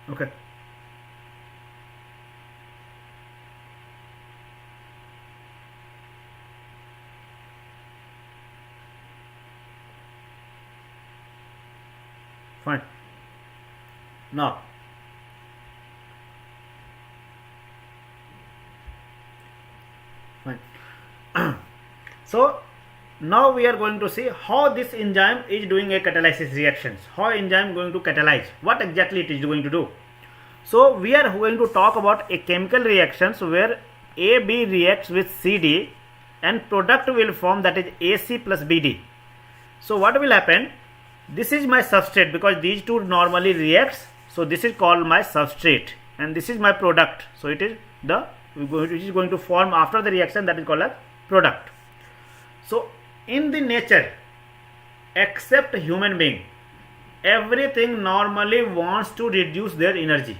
Okay. Now, fine. So now we are going to see how this enzyme is doing a catalysis reactions. How enzyme going to catalyze? What exactly it is going to do? So we are going to talk about a chemical reactions where AB reacts with CD and product will form, that is AC plus BD. So what will happen? This is my substrate because these two normally reacts. So this is called my substrate and this is my product. So it is which is going to form after the reaction, that is called as product. So in the nature, except human being, everything normally wants to reduce their energy.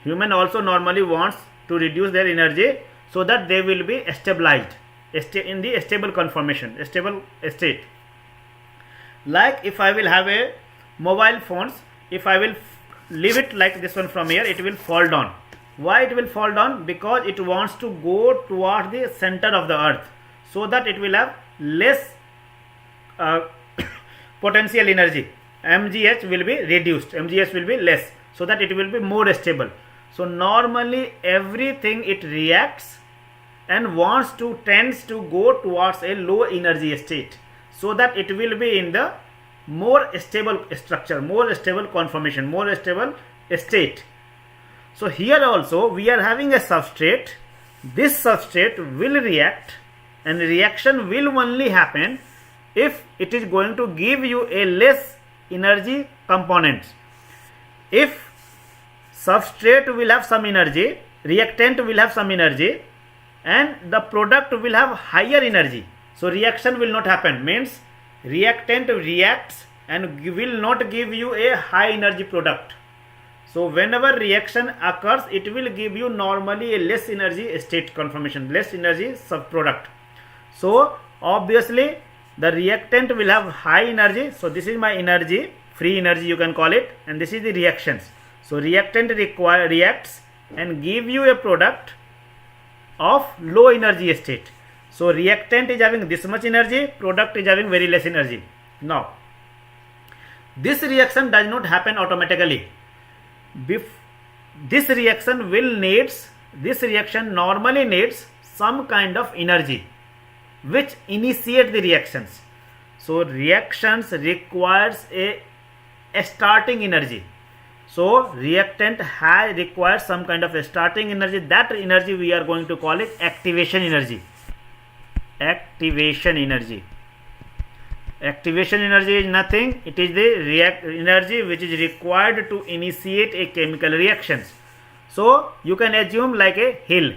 Human also normally wants to reduce their energy so that they will be stabilized in the stable conformation, stable state. Like if I will have a mobile phones, if I will leave it like this one from here, it will fall down. Why it will fall down? Because it wants to go towards the center of the earth so that it will have less potential energy. MGH will be reduced, MGH will be less so that it will be more stable. So normally everything it reacts and tends to go towards a low energy state so that it will be in the more stable structure, more stable conformation, more stable state. So here also we are having a substrate. This substrate will react and reaction will only happen if it is going to give you a less energy components. If substrate will have some energy, reactant will have some energy and the product will have higher energy, so reaction will not happen. Means reactant reacts and will not give you a high energy product. So whenever reaction occurs, it will give you normally a less energy state conformation, less energy subproduct. So obviously the reactant will have high energy. So this is my energy, free energy you can call it, and this is the reactions. So reactant reacts and give you a product of low energy state. So reactant is having this much energy, product is having very less energy. Now this reaction does not happen automatically. This reaction normally needs some kind of energy which initiate the reactions. So reactions requires a starting energy. So reactant requires some kind of a starting energy. That energy we are going to call it activation energy. Activation energy. Activation energy is nothing. It is the energy which is required to initiate a chemical reactions. So you can assume like a hill.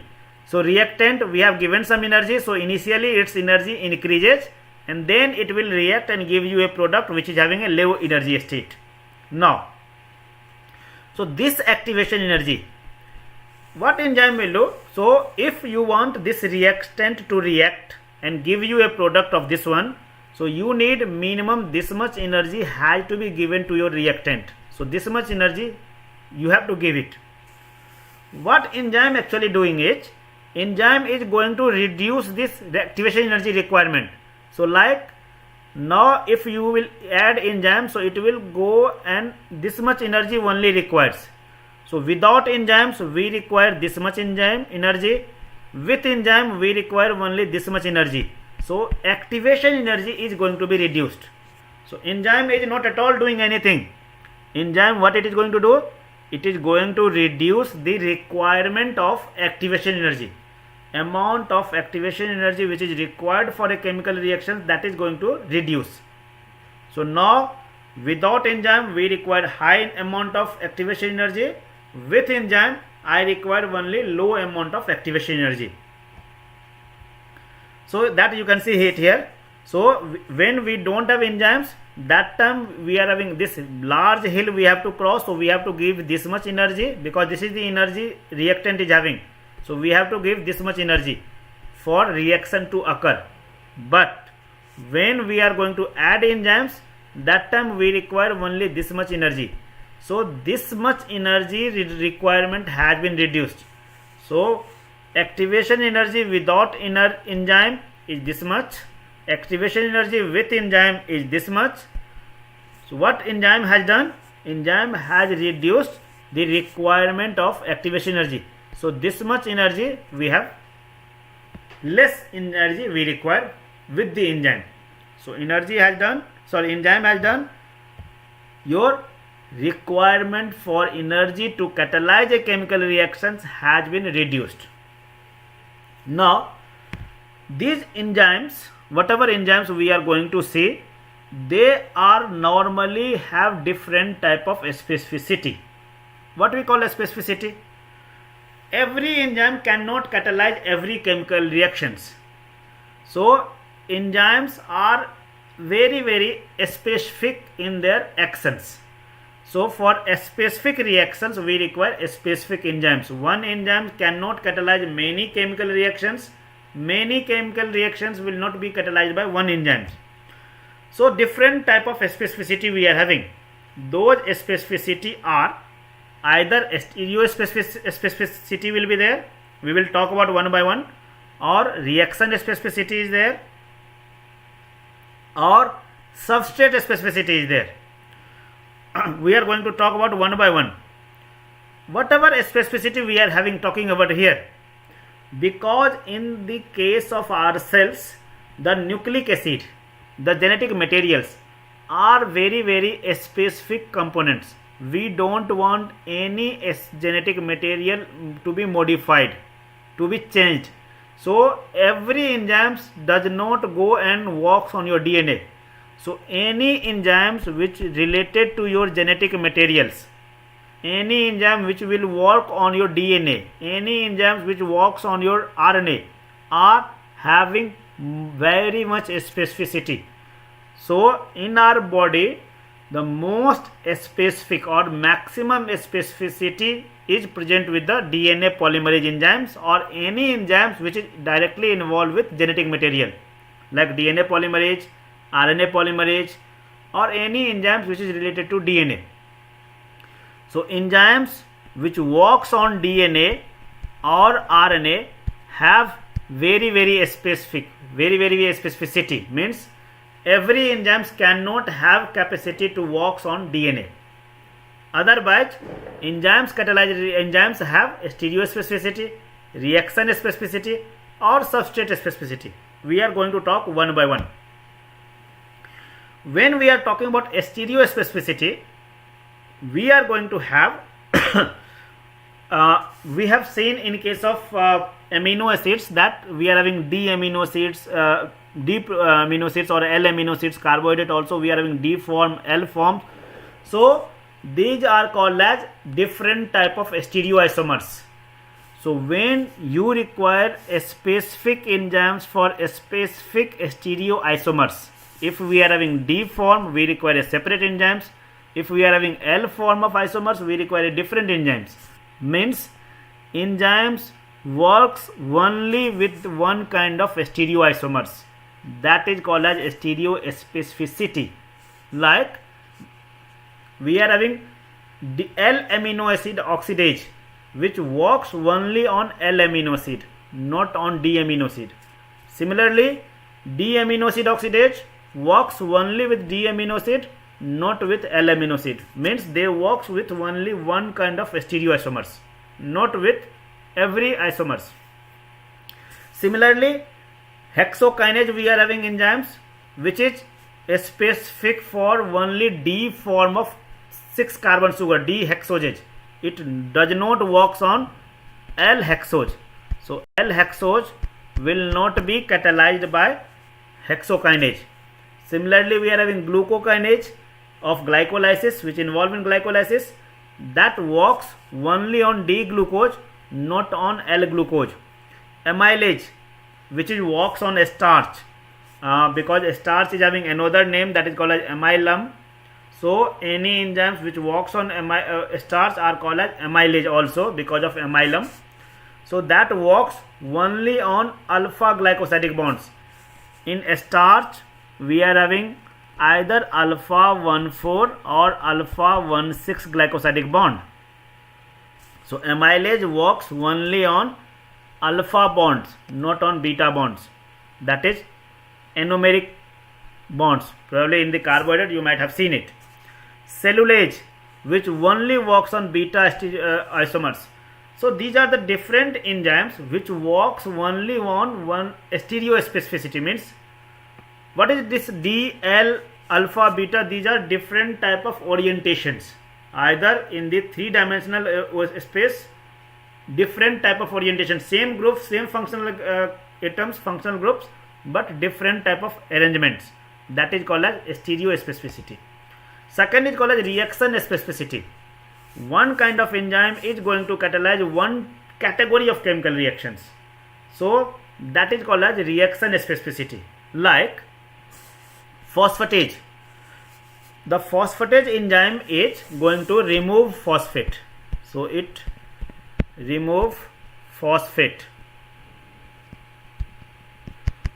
So reactant we have given some energy. So initially its energy increases and then it will react and give you a product which is having a low energy state. Now, so this activation energy, what enzyme will do? So if you want this reactant to react and give you a product of this one, so you need minimum this much energy has to be given to your reactant. So this much energy you have to give it. What enzyme actually doing is, enzyme is going to reduce this activation energy requirement. So like now if you will add enzyme, so it will go and this much energy only requires. So without enzymes we require this much enzyme energy, with enzyme we require only this much energy. So activation energy is going to be reduced. So enzyme is not at all doing anything. Enzyme, what it is going to do? It is going to reduce the requirement of activation energy. Amount of activation energy which is required for a chemical reaction, that is going to reduce. So now without enzyme we require high amount of activation energy, with enzyme I require only low amount of activation energy. So that you can see it here. So when we don't have enzymes, that time we are having this large hill we have to cross. So we have to give this much energy because this is the energy reactant is having. So we have to give this much energy for reaction to occur. But when we are going to add enzymes, that time we require only this much energy. So this much energy requirement has been reduced. So activation energy without enzyme is this much, activation energy with enzyme is this much. So what enzyme has done? Enzyme has reduced the requirement of activation energy. So this much energy we have, less energy we require with the enzyme. So enzyme has done, your requirement for energy to catalyze a chemical reactions has been reduced. Now these enzymes, whatever enzymes we are going to see, they are normally have different type of specificity. What we call a specificity? Every enzyme cannot catalyze every chemical reactions. So enzymes are very specific in their actions. So for specific reactions we require specific enzymes. One enzyme cannot catalyze many chemical reactions. Many chemical reactions will not be catalyzed by one enzyme. So different type of specificity we are having. Those specificity are either stereospecificity will be there, we will talk about one by one, or reaction specificity is there, or substrate specificity is there. We are going to talk about one by one. Whatever specificity we are having talking about here, because in the case of our cells, the nucleic acid, the genetic materials are very specific components. We don't want any genetic material to be modified, to be changed. So every enzyme does not go and works on your DNA. So any enzymes which related to your genetic materials, any enzyme which will work on your DNA, any enzymes which works on your RNA are having very much specificity. So in our body, the most specific or maximum specificity is present with the DNA polymerase enzymes, or any enzymes which is directly involved with genetic material like DNA polymerase, RNA polymerase, or any enzymes which is related to DNA. So enzymes which works on DNA or RNA have very specific, very specificity, means every enzymes cannot have capacity to works on DNA. Otherwise enzymes have stereospecificity, reaction specificity, or substrate specificity. We are going to talk one by one. When we are talking about stereospecificity, we are going to have we have seen in case of amino acids that we are having D amino acids, D amino acids, or L amino acids. Carbohydrate also we are having D form, L form. So these are called as different type of stereoisomers. So when you require a specific enzymes for a specific stereoisomers, if we are having D form, we require a separate enzymes. If we are having L form of isomers, we require a different enzymes. Means enzymes works only with one kind of stereoisomers. That is called as stereospecificity. Like we are having the L amino acid oxidase, which works only on L amino acid, not on D amino acid. Similarly, D amino acid oxidase works only with D amino acid, not with L amino acid. Means they works with only one kind of stereoisomers, not with every isomers. Similarly, hexokinase we are having enzymes which is specific for only D form of 6 carbon sugar, D hexose. It does not works on L hexose. So L hexose will not be catalyzed by hexokinase. Similarly, we are having glucokinase of glycolysis, which involve in glycolysis, that works only on D glucose, not on L glucose. Amylase, which is works on starch, because starch is having another name that is called as amylum. So any enzymes which works on starch are called as amylase also, because of amylum. So that works only on alpha glycosidic bonds. In starch we are having either alpha 1,4 or alpha 1,6 glycosidic bond. So amylase works only on alpha bonds, not on beta bonds. That is anomeric bonds. Probably in the carbohydrate you might have seen it. Cellulase which only works on beta isomers. So these are the different enzymes which works only on one stereospecificity. Means what is this D, L, alpha, beta? These are different type of orientations, either in the three-dimensional space, different type of orientation, same group, same functional atoms, functional groups, but different type of arrangements. That is called as stereospecificity. Second is called as reaction specificity. One kind of enzyme is going to catalyze one category of chemical reactions. So that is called as reaction specificity. Like phosphatase. The phosphatase enzyme is going to remove phosphate. So it remove phosphate.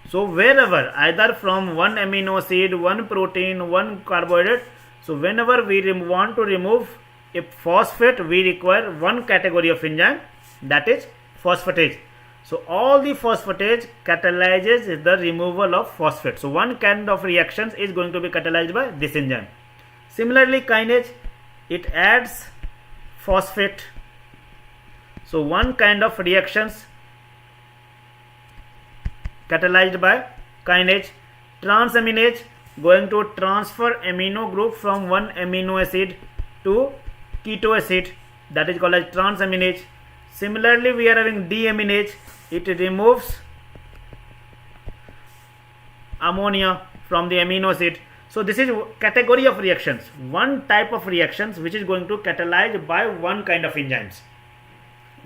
So wherever, either from one amino acid, one protein, one carbohydrate, so whenever we want to remove a phosphate, we require one category of enzyme, that is phosphatase. So all the phosphatase catalyzes the removal of phosphate. So one kind of reactions is going to be catalyzed by this enzyme. Similarly, kinase, it adds phosphate. So one kind of reactions catalyzed by kinase. Transaminase, going to transfer amino group from one amino acid to keto acid, that is called as transaminase. Similarly, we are having deaminase, it removes ammonia from the amino acid. So this is category of reactions, one type of reactions which is going to catalyze by one kind of enzymes.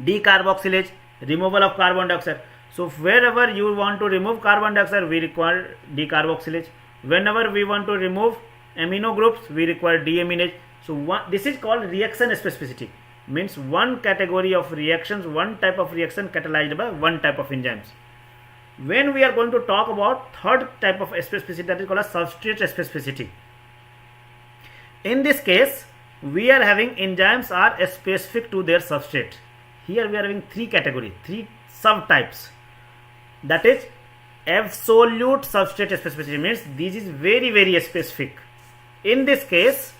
Decarboxylase, removal of carbon dioxide. So wherever you want to remove carbon dioxide, we require decarboxylase. Whenever we want to remove amino groups, we require deaminase. So this is called reaction specificity. Means one category of reactions, one type of reaction catalyzed by one type of enzymes. When we are going to talk about third type of specificity, that is called as substrate specificity. In this case, we are having enzymes are specific to their substrate. Here we are having three categories, three subtypes. That is absolute substrate specificity, means this is very, very specific. In this case,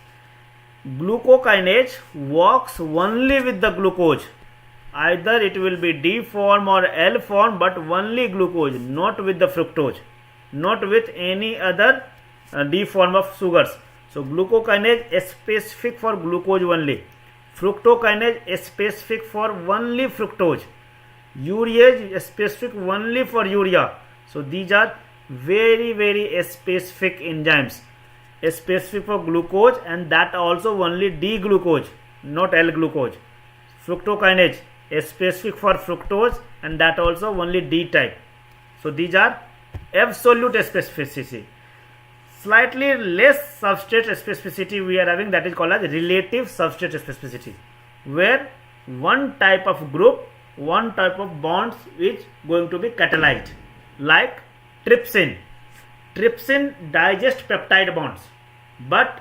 glucokinase works only with the glucose. Either it will be D form or L form, but only glucose, not with the fructose, not with any other D form of sugars. So glucokinase is specific for glucose only. Fructokinase is specific for only fructose. Urease is specific only for urea. So these are very, very specific enzymes, specific for glucose, and that also only D glucose, not L glucose. Fructokinase is specific for fructose, and that also only D type. So these are absolute specificity. Slightly less substrate specificity we are having, that is called as relative substrate specificity, where one type of group, one type of bonds is going to be catalyzed. Like trypsin. Trypsin digests peptide bonds, but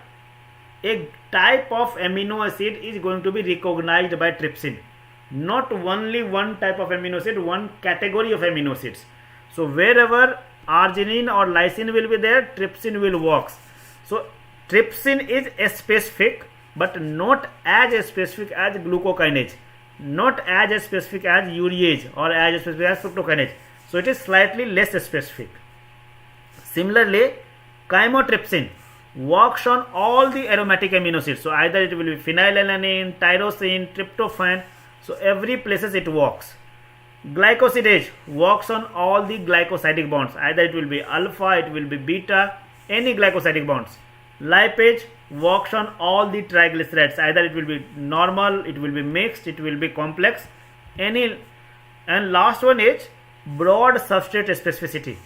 a type of amino acid is going to be recognized by trypsin. Not only one type of amino acid, one category of amino acids. So wherever arginine or lysine will be there, trypsin will work. So trypsin is specific, but not as specific as glucokinase, not as specific as urease or as specific as fructokinase. So it is slightly less specific. Similarly, chymotrypsin works on all the aromatic amino acids. So either it will be phenylalanine, tyrosine, tryptophan. So every places it works. Glycosidase works on all the glycosidic bonds. Either it will be alpha, it will be beta, any glycosidic bonds. Lipase works on all the triglycerides. Either it will be normal, it will be mixed, it will be complex, any. And last one is broad substrate specificity,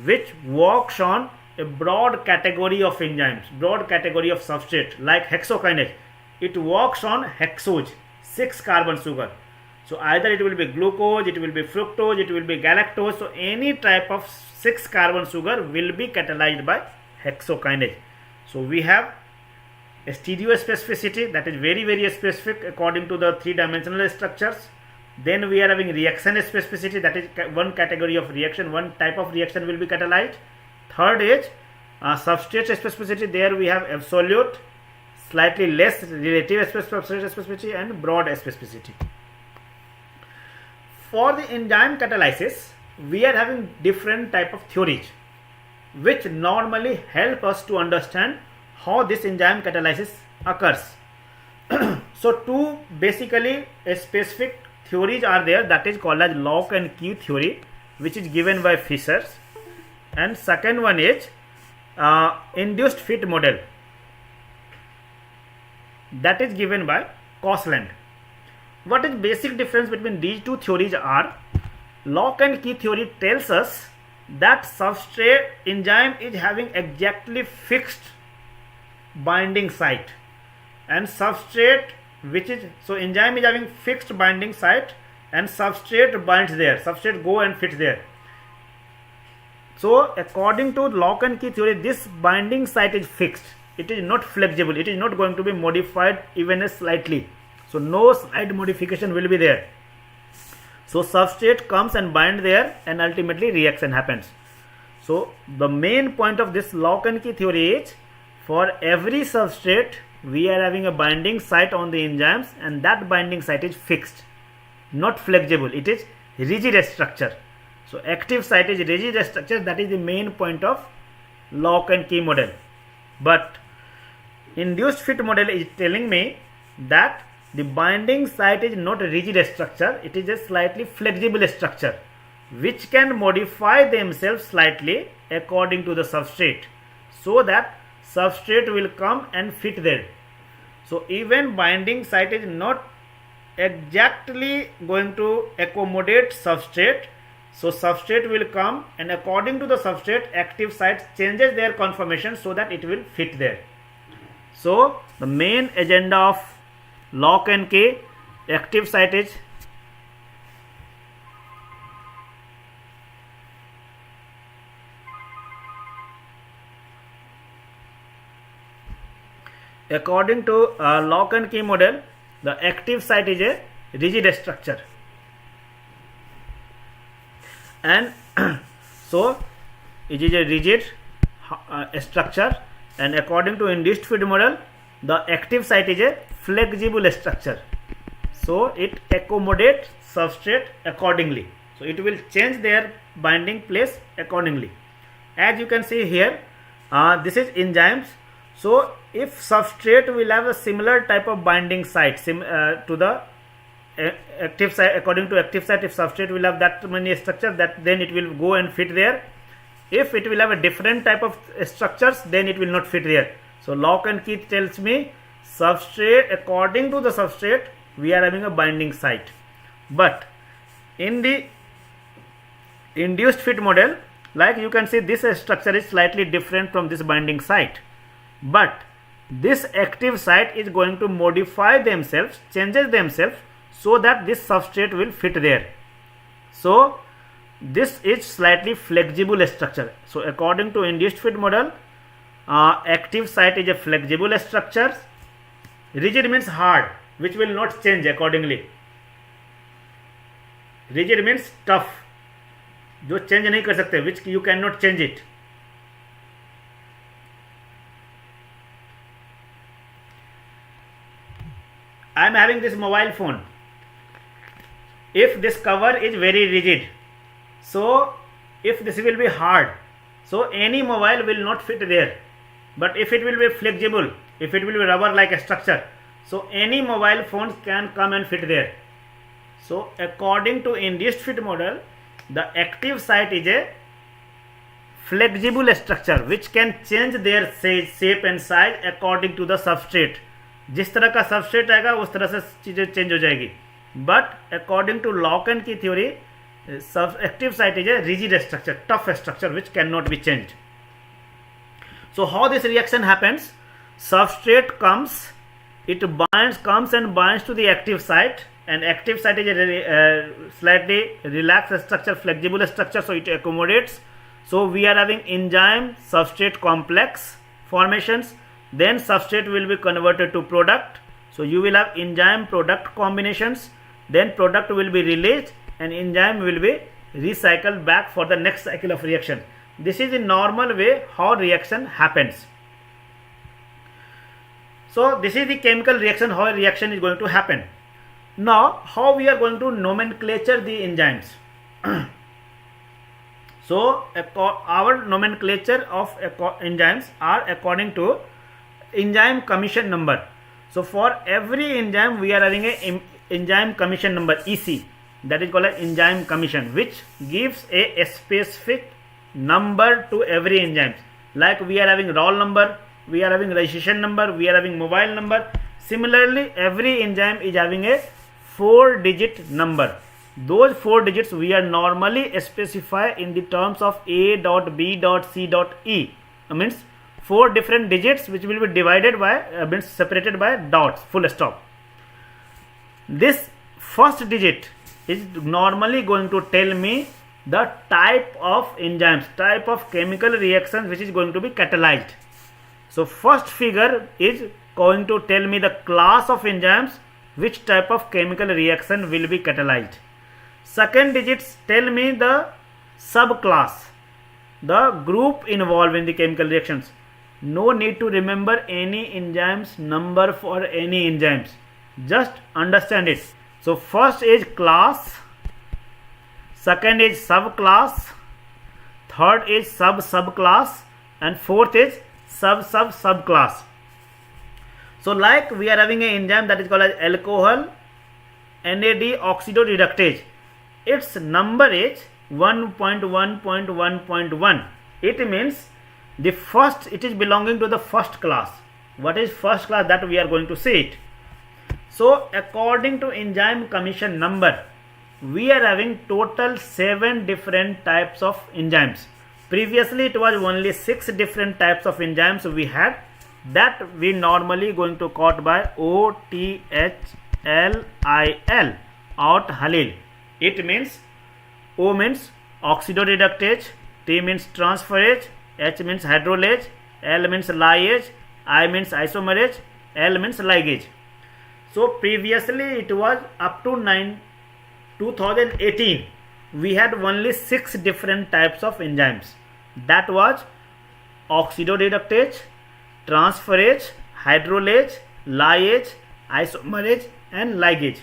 which works on a broad category of enzymes, broad category of substrate, like hexokinase. It works on hexose, 6 carbon sugar. So either it will be glucose, it will be fructose, it will be galactose. So any type of 6 carbon sugar will be catalyzed by hexokinase. So we have a stereospecificity, that is very, very specific according to the 3-dimensional structures. Then we are having reaction specificity, that is one category of reaction, one type of reaction will be catalyzed. Third is substrate specificity, there we have absolute. slightly less relative specificity and broad specificity. For the enzyme catalysis, we are having different type of theories which normally help us to understand how this enzyme catalysis occurs. So two basically specific theories are there, that is called as lock and key theory, which is given by Fishers, and second one is induced fit model, that is given by Cosland. What is basic difference between these two theories are, lock and key theory tells us that substrate enzyme is having exactly fixed binding site, and substrate which is, so enzyme is having fixed binding site and substrate binds there, substrate go and fit there. So according to lock and key theory, this binding site is fixed, it is not flexible, it is not going to be modified even slightly, so no slight modification will be there. So substrate comes and bind there and ultimately reaction happens. So the main point of this lock and key theory is, for every substrate we are having a binding site on the enzymes, and that binding site is fixed, not flexible, it is rigid structure. So active site is rigid structure, that is the main point of lock and key model. But induced fit model is telling me that the binding site is not a rigid structure, it is a slightly flexible structure which can modify themselves slightly according to the substrate, so that substrate will come and fit there. So even binding site is not exactly going to accommodate substrate, so substrate will come and according to the substrate active site changes their conformation so that it will fit there. So the main agenda of lock and key, active site is according to lock and key model, the active site is a rigid structure, and so it is a rigid structure, and according to induced fit model, the active site is a flexible structure, so it accommodates substrate accordingly, so it will change their binding place accordingly. As you can see here, this is enzymes. So if substrate will have a similar type of binding site to the active site, according to active site, if substrate will have that many structures, that then it will go and fit there. If it will have a different type of structures, then it will not fit there. So lock and key tells me substrate, according to the substrate we are having a binding site, but in the induced fit model, like you can see, this structure is slightly different from this binding site, but this active site is going to modify themselves, changes themselves, so that this substrate will fit there. So this is slightly flexible structure. So according to induced fit model, active site is a flexible structure, rigid means hard, which will not change accordingly, rigid means tough, जो change नहीं कर सकते, which you cannot change it. I am having this mobile phone. If this cover is very rigid, so if this will be hard, so any mobile will not fit there. But if it will be flexible, if it will be rubber like a structure, so any mobile phones can come and fit there. So according to induced fit model, the active site is a flexible structure which can change their shape and size according to the substrate. जिस तरह का substrate आएगा उस तरह से चीज़ें change हो जाएगी. But according to lock and key theory, active site is a rigid structure, tough structure which can not be changed. So how this reaction happens? Substrate comes, it comes and binds to the active site, and active site is a slightly relaxed structure, flexible structure, so it accommodates. So we are having enzyme substrate complex formations. Then substrate will be converted to product. So you will have enzyme product combinations. Then product will be released and enzyme will be recycled back for the next cycle of reaction. This is the normal way how reaction happens. So this is the chemical reaction, how a reaction is going to happen. Now how we are going to nomenclature the enzymes. So our nomenclature of enzymes are according to enzyme commission number. So for every enzyme we are having a enzyme commission number, EC, that is called as enzyme commission, which gives a specific number to every enzyme. Like we are having roll number, we are having registration number, we are having mobile number. Similarly, every enzyme is having a 4-digit number. Those 4 digits we are normally specify in the terms of A dot B dot C dot E. Means 4 different digits which will be divided by means separated by dots, full stop. This first digit is normally going to tell me the type of enzymes, type of chemical reactions which is going to be catalyzed. So first figure is going to tell me the class of enzymes, which type of chemical reaction will be catalyzed. Second digits tell me the subclass, the group involved in the chemical reactions. No need to remember any enzymes number for any enzymes. Just understand it. So first is class, second is subclass, third is subclass, and fourth is subclass. So like we are having an enzyme that is called as alcohol NAD oxidoreductase. Its number is 1.1.1.1. It means the first, it is belonging to the first class. What is first class? That we are going to see it. So according to enzyme commission number, we are having total 7 different types of enzymes. Previously it was only 6 different types of enzymes we had, that we normally going to quote by OTHLIL, out halil. It means O means oxidoreductase, T means transferase, H means hydrolase, L means lyase, I means isomerase, L means ligase. So previously it was up to 2018 we had only 6 different types of enzymes. That was oxidoreductase, transferase, hydrolase, lyase, isomerase and ligase.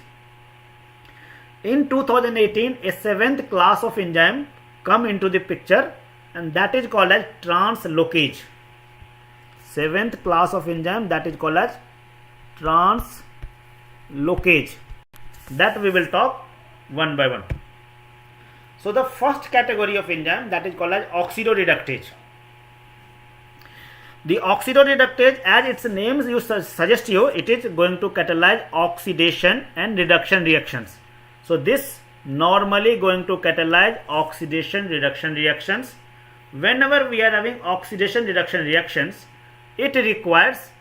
In 2018 a 7th class of enzyme come into the picture, and that is called as translocase. 7th class of enzyme, that is called as translocase. That we will talk one by one. So the first category of enzyme, that is called as oxidoreductase. The oxidoreductase, as its name suggest you, it is going to catalyze oxidation and reduction reactions. So this normally going to catalyze oxidation reduction reactions. Whenever we are having oxidation reduction reactions, it requires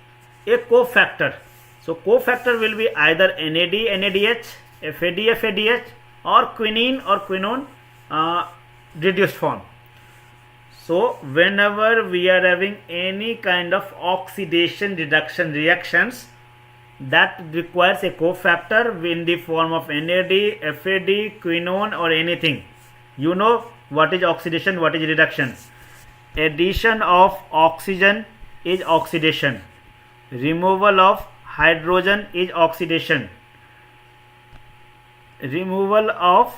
a cofactor. So cofactor will be either NAD NADH, FAD FADH, or quinine or quinone reduced form. So whenever we are having any kind of oxidation reduction reactions, that requires a cofactor in the form of NAD, FAD, quinone or anything. You know what is oxidation, what is reduction. Addition of oxygen is oxidation. Removal of hydrogen is oxidation. Removal of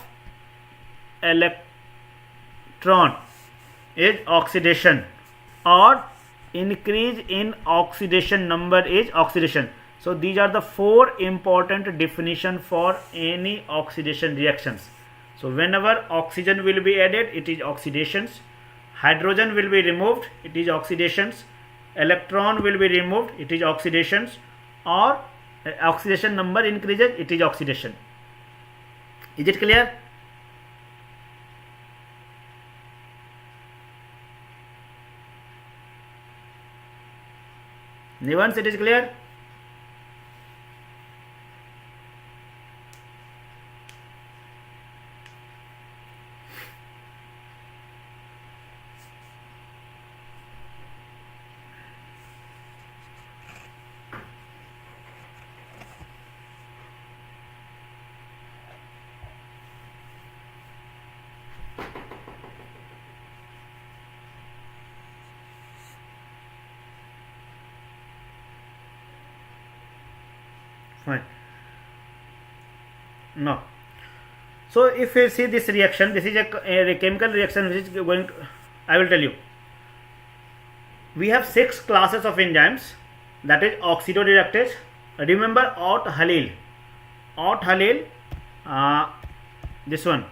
electron is oxidation, or increase in oxidation number is oxidation. So these are the 4 important definitions for any oxidation reactions. So whenever oxygen will be added, it is oxidations. Hydrogen will be removed, it is oxidations. Electron will be removed, it is oxidations. Or oxidation number increases, it is oxidation. Is it clear? Once it is clear? Fine. No. So if you see this reaction, this is a chemical reaction which is going to, I will tell you. We have 6 classes of enzymes, that is oxidoreductase. Remember Ott Halil. Ott Halil, this one.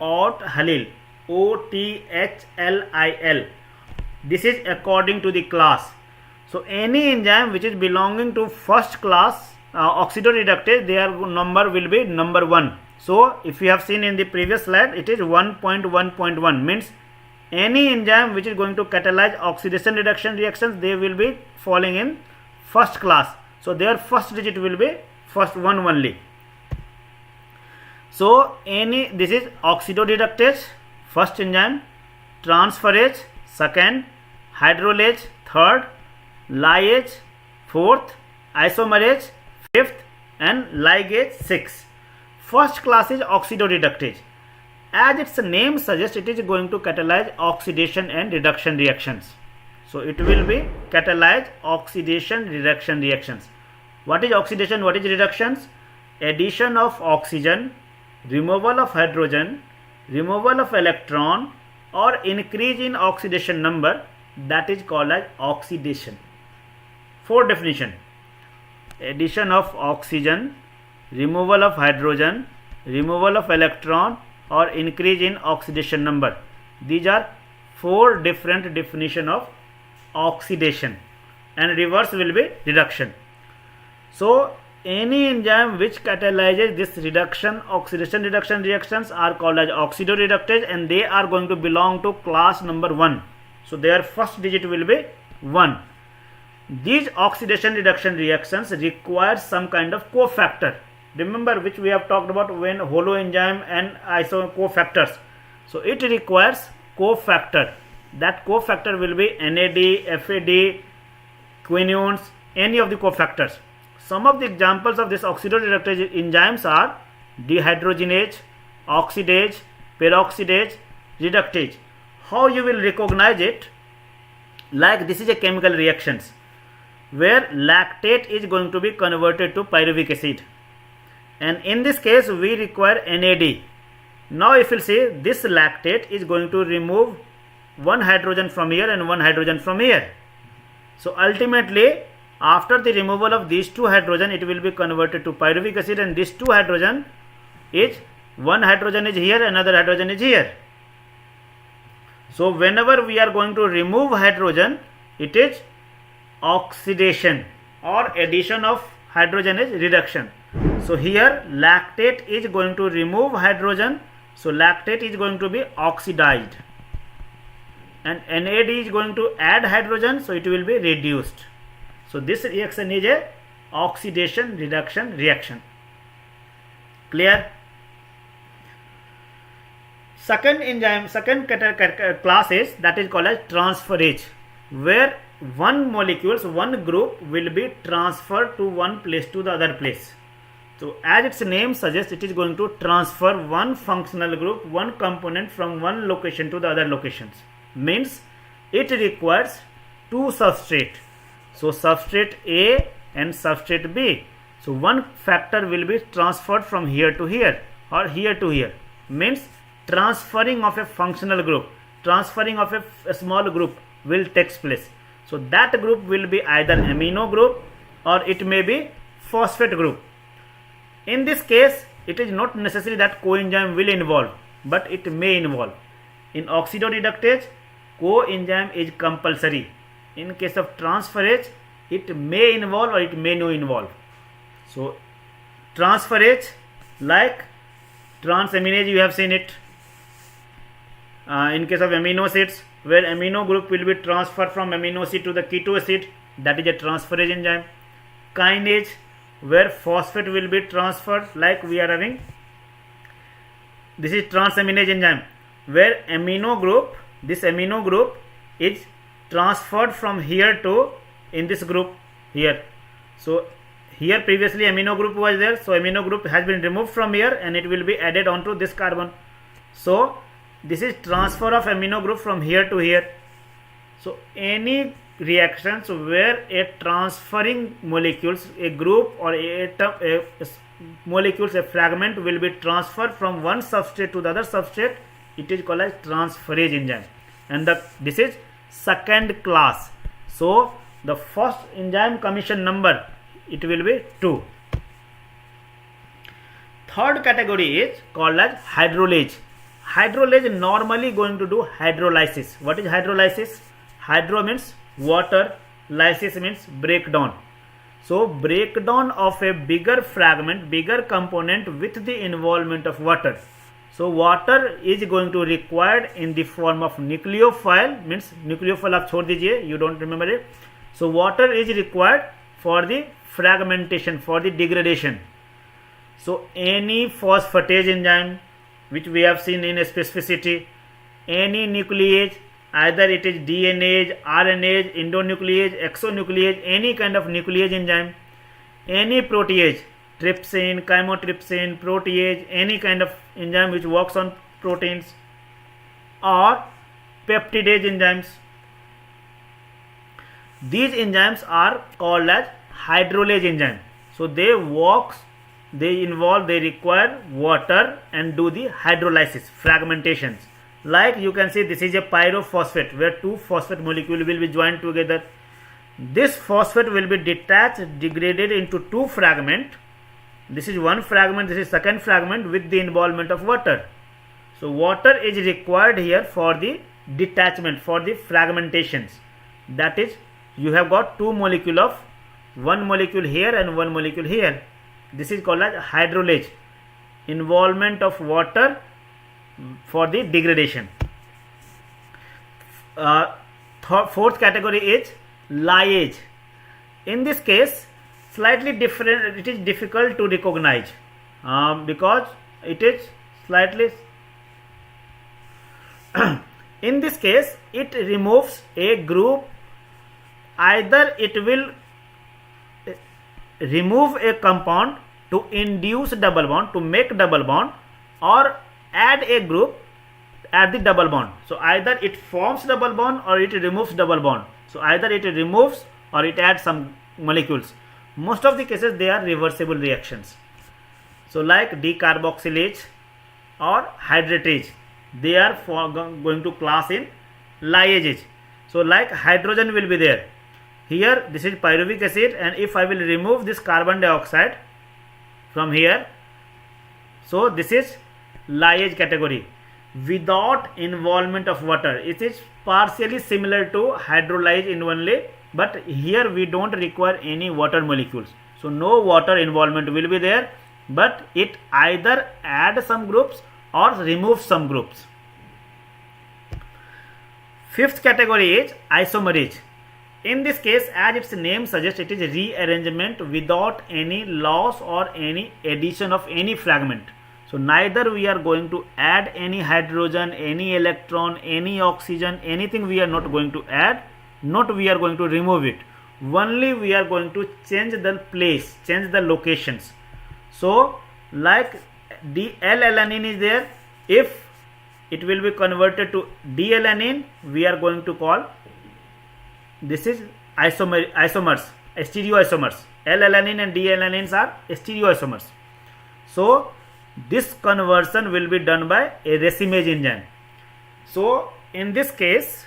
Ott Halil, OTHLIL. This is according to the class. So any enzyme which is belonging to first class oxidoreductase, their number will be number 1. So if you have seen in the previous slide, it is 1.1.1, means any enzyme which is going to catalyze oxidation reduction reactions, they will be falling in first class. So their first digit will be first one only. So this is oxidoreductase, first enzyme, transferase, second, hydrolase, third, lyase, fourth, isomerase, fifth, and ligase, sixth. First class is oxidoreductase. As its name suggests, it is going to catalyze oxidation and reduction reactions. So it will be catalyze oxidation reduction reactions. What is oxidation? What is reductions? Addition of oxygen, removal of hydrogen, removal of electron, or increase in oxidation number, that is called as oxidation. 4 definition: addition of oxygen, removal of hydrogen, removal of electron, or increase in oxidation number. These are 4 different definition of oxidation, and reverse will be reduction. So any enzyme which catalyzes this reduction, oxidation reduction reactions are called as oxidoreductase, and they are going to belong to class number 1. So their first digit will be 1. These oxidation reduction reactions require some kind of cofactor. Remember, which we have talked about when holoenzyme and iso cofactors. So it requires cofactor. That cofactor will be NAD, FAD, quinones, any of the cofactors. Some of the examples of this oxidoreductase enzymes are dehydrogenase, oxidase, peroxidase, reductase. How you will recognize it? Like this is a chemical reactions where lactate is going to be converted to pyruvic acid, and in this case we require NAD. Now if you see, this lactate is going to remove one hydrogen from here and one hydrogen from here. So ultimately, after the removal of these 2 hydrogen, it will be converted to pyruvic acid, and this 2 hydrogen is, one hydrogen is here, another hydrogen is here. So whenever we are going to remove hydrogen, it is oxidation, or addition of hydrogen is reduction. So here lactate is going to remove hydrogen, so lactate is going to be oxidized, and NAD is going to add hydrogen, so it will be reduced. So this reaction is a oxidation reduction reaction. Clear? Second enzyme, second class is, that is called as transferase, where one group will be transferred to one place to the other place. So as its name suggests, it is going to transfer one functional group, one component from one location to the other locations. Means it requires 2 substrate. So substrate A and substrate B. So one factor will be transferred from here to here or here to here. Means transferring of a functional group, transferring of a small group will take place. So that group will be either amino group or it may be phosphate group. In this case, it is not necessary that coenzyme will involve, but it may involve. In oxidoreductase, coenzyme is compulsory. In case of transferase, it may involve or it may not involve. So transferase, like transaminase, you have seen it. In case of amino acids, where amino group will be transferred from amino acid to the keto acid, that is a transferase enzyme. Kinase, where phosphate will be transferred, like we are having, this is transaminase enzyme, where this amino group is transferred from here to in this group here. So here previously amino group was there, so amino group has been removed from here and it will be added onto this carbon. So this is transfer of amino group from here to here. So any reactions where a transferring molecules, a group or molecules, a fragment will be transferred from one substrate to the other substrate. It is called as transferase enzyme, and this is second class. So the first enzyme commission number, it will be 2. Third category is called as hydrolase. Hydrolase normally going to do hydrolysis. What is hydrolysis? Hydro means water, lysis means breakdown. So breakdown of a bigger fragment, bigger component with the involvement of water. So water is going to required in the form of nucleophile, means nucleophile आप छोड़ दीजिए, you don't remember it. So water is required for the fragmentation, for the degradation. So any phosphatase enzyme which we have seen in a specificity, any nuclease, either it is DNase, RNase, endonuclease, exonuclease, any kind of nuclease enzyme, any protease, trypsin, chymotrypsin, protease, any kind of enzyme which works on proteins, or peptidase enzymes. These enzymes are called as hydrolase enzyme. So they require water and do the hydrolysis, fragmentations. Like you can see, this is a pyrophosphate where two phosphate molecules will be joined together. This phosphate will be detached, degraded into two fragments. This is one fragment, this is second fragment with the involvement of water. So water is required here for the detachment, for the fragmentations. That is, you have got two molecules of one molecule here and one molecule here. This is called as hydrolase, involvement of water for the degradation. Fourth category is lyase. In this case, slightly different, it is difficult to recognize because it is slightly in this case it removes a group. Either it will remove a compound to induce double bond, to make double bond, or add a group at the double bond. So either it forms double bond or it removes double bond. So either it removes or it adds some molecules. Most of the cases they are reversible reactions. So like decarboxylase or hydratase, they are going to class in lyases. So like hydrogen will be there. Here this is pyruvic acid, and if I will remove this carbon dioxide from here, so this is lyase category without involvement of water. It is partially similar to hydrolyze in only, but here we don't require any water molecules. So no water involvement will be there, but it either add some groups or remove some groups. Fifth category is isomerase. In this case, as its name suggests, it is rearrangement without any loss or any addition of any fragment. So neither we are going to add any hydrogen, any electron, any oxygen, anything we are not going to add, not we are going to remove it. Only we are going to change the place, change the locations. So like L-alanine is there, if it will be converted to D-alanine, we are going to call this is isomers, stereoisomers. L-alanine and D-alanines are stereoisomers. So this conversion will be done by a racemase enzyme. So in this case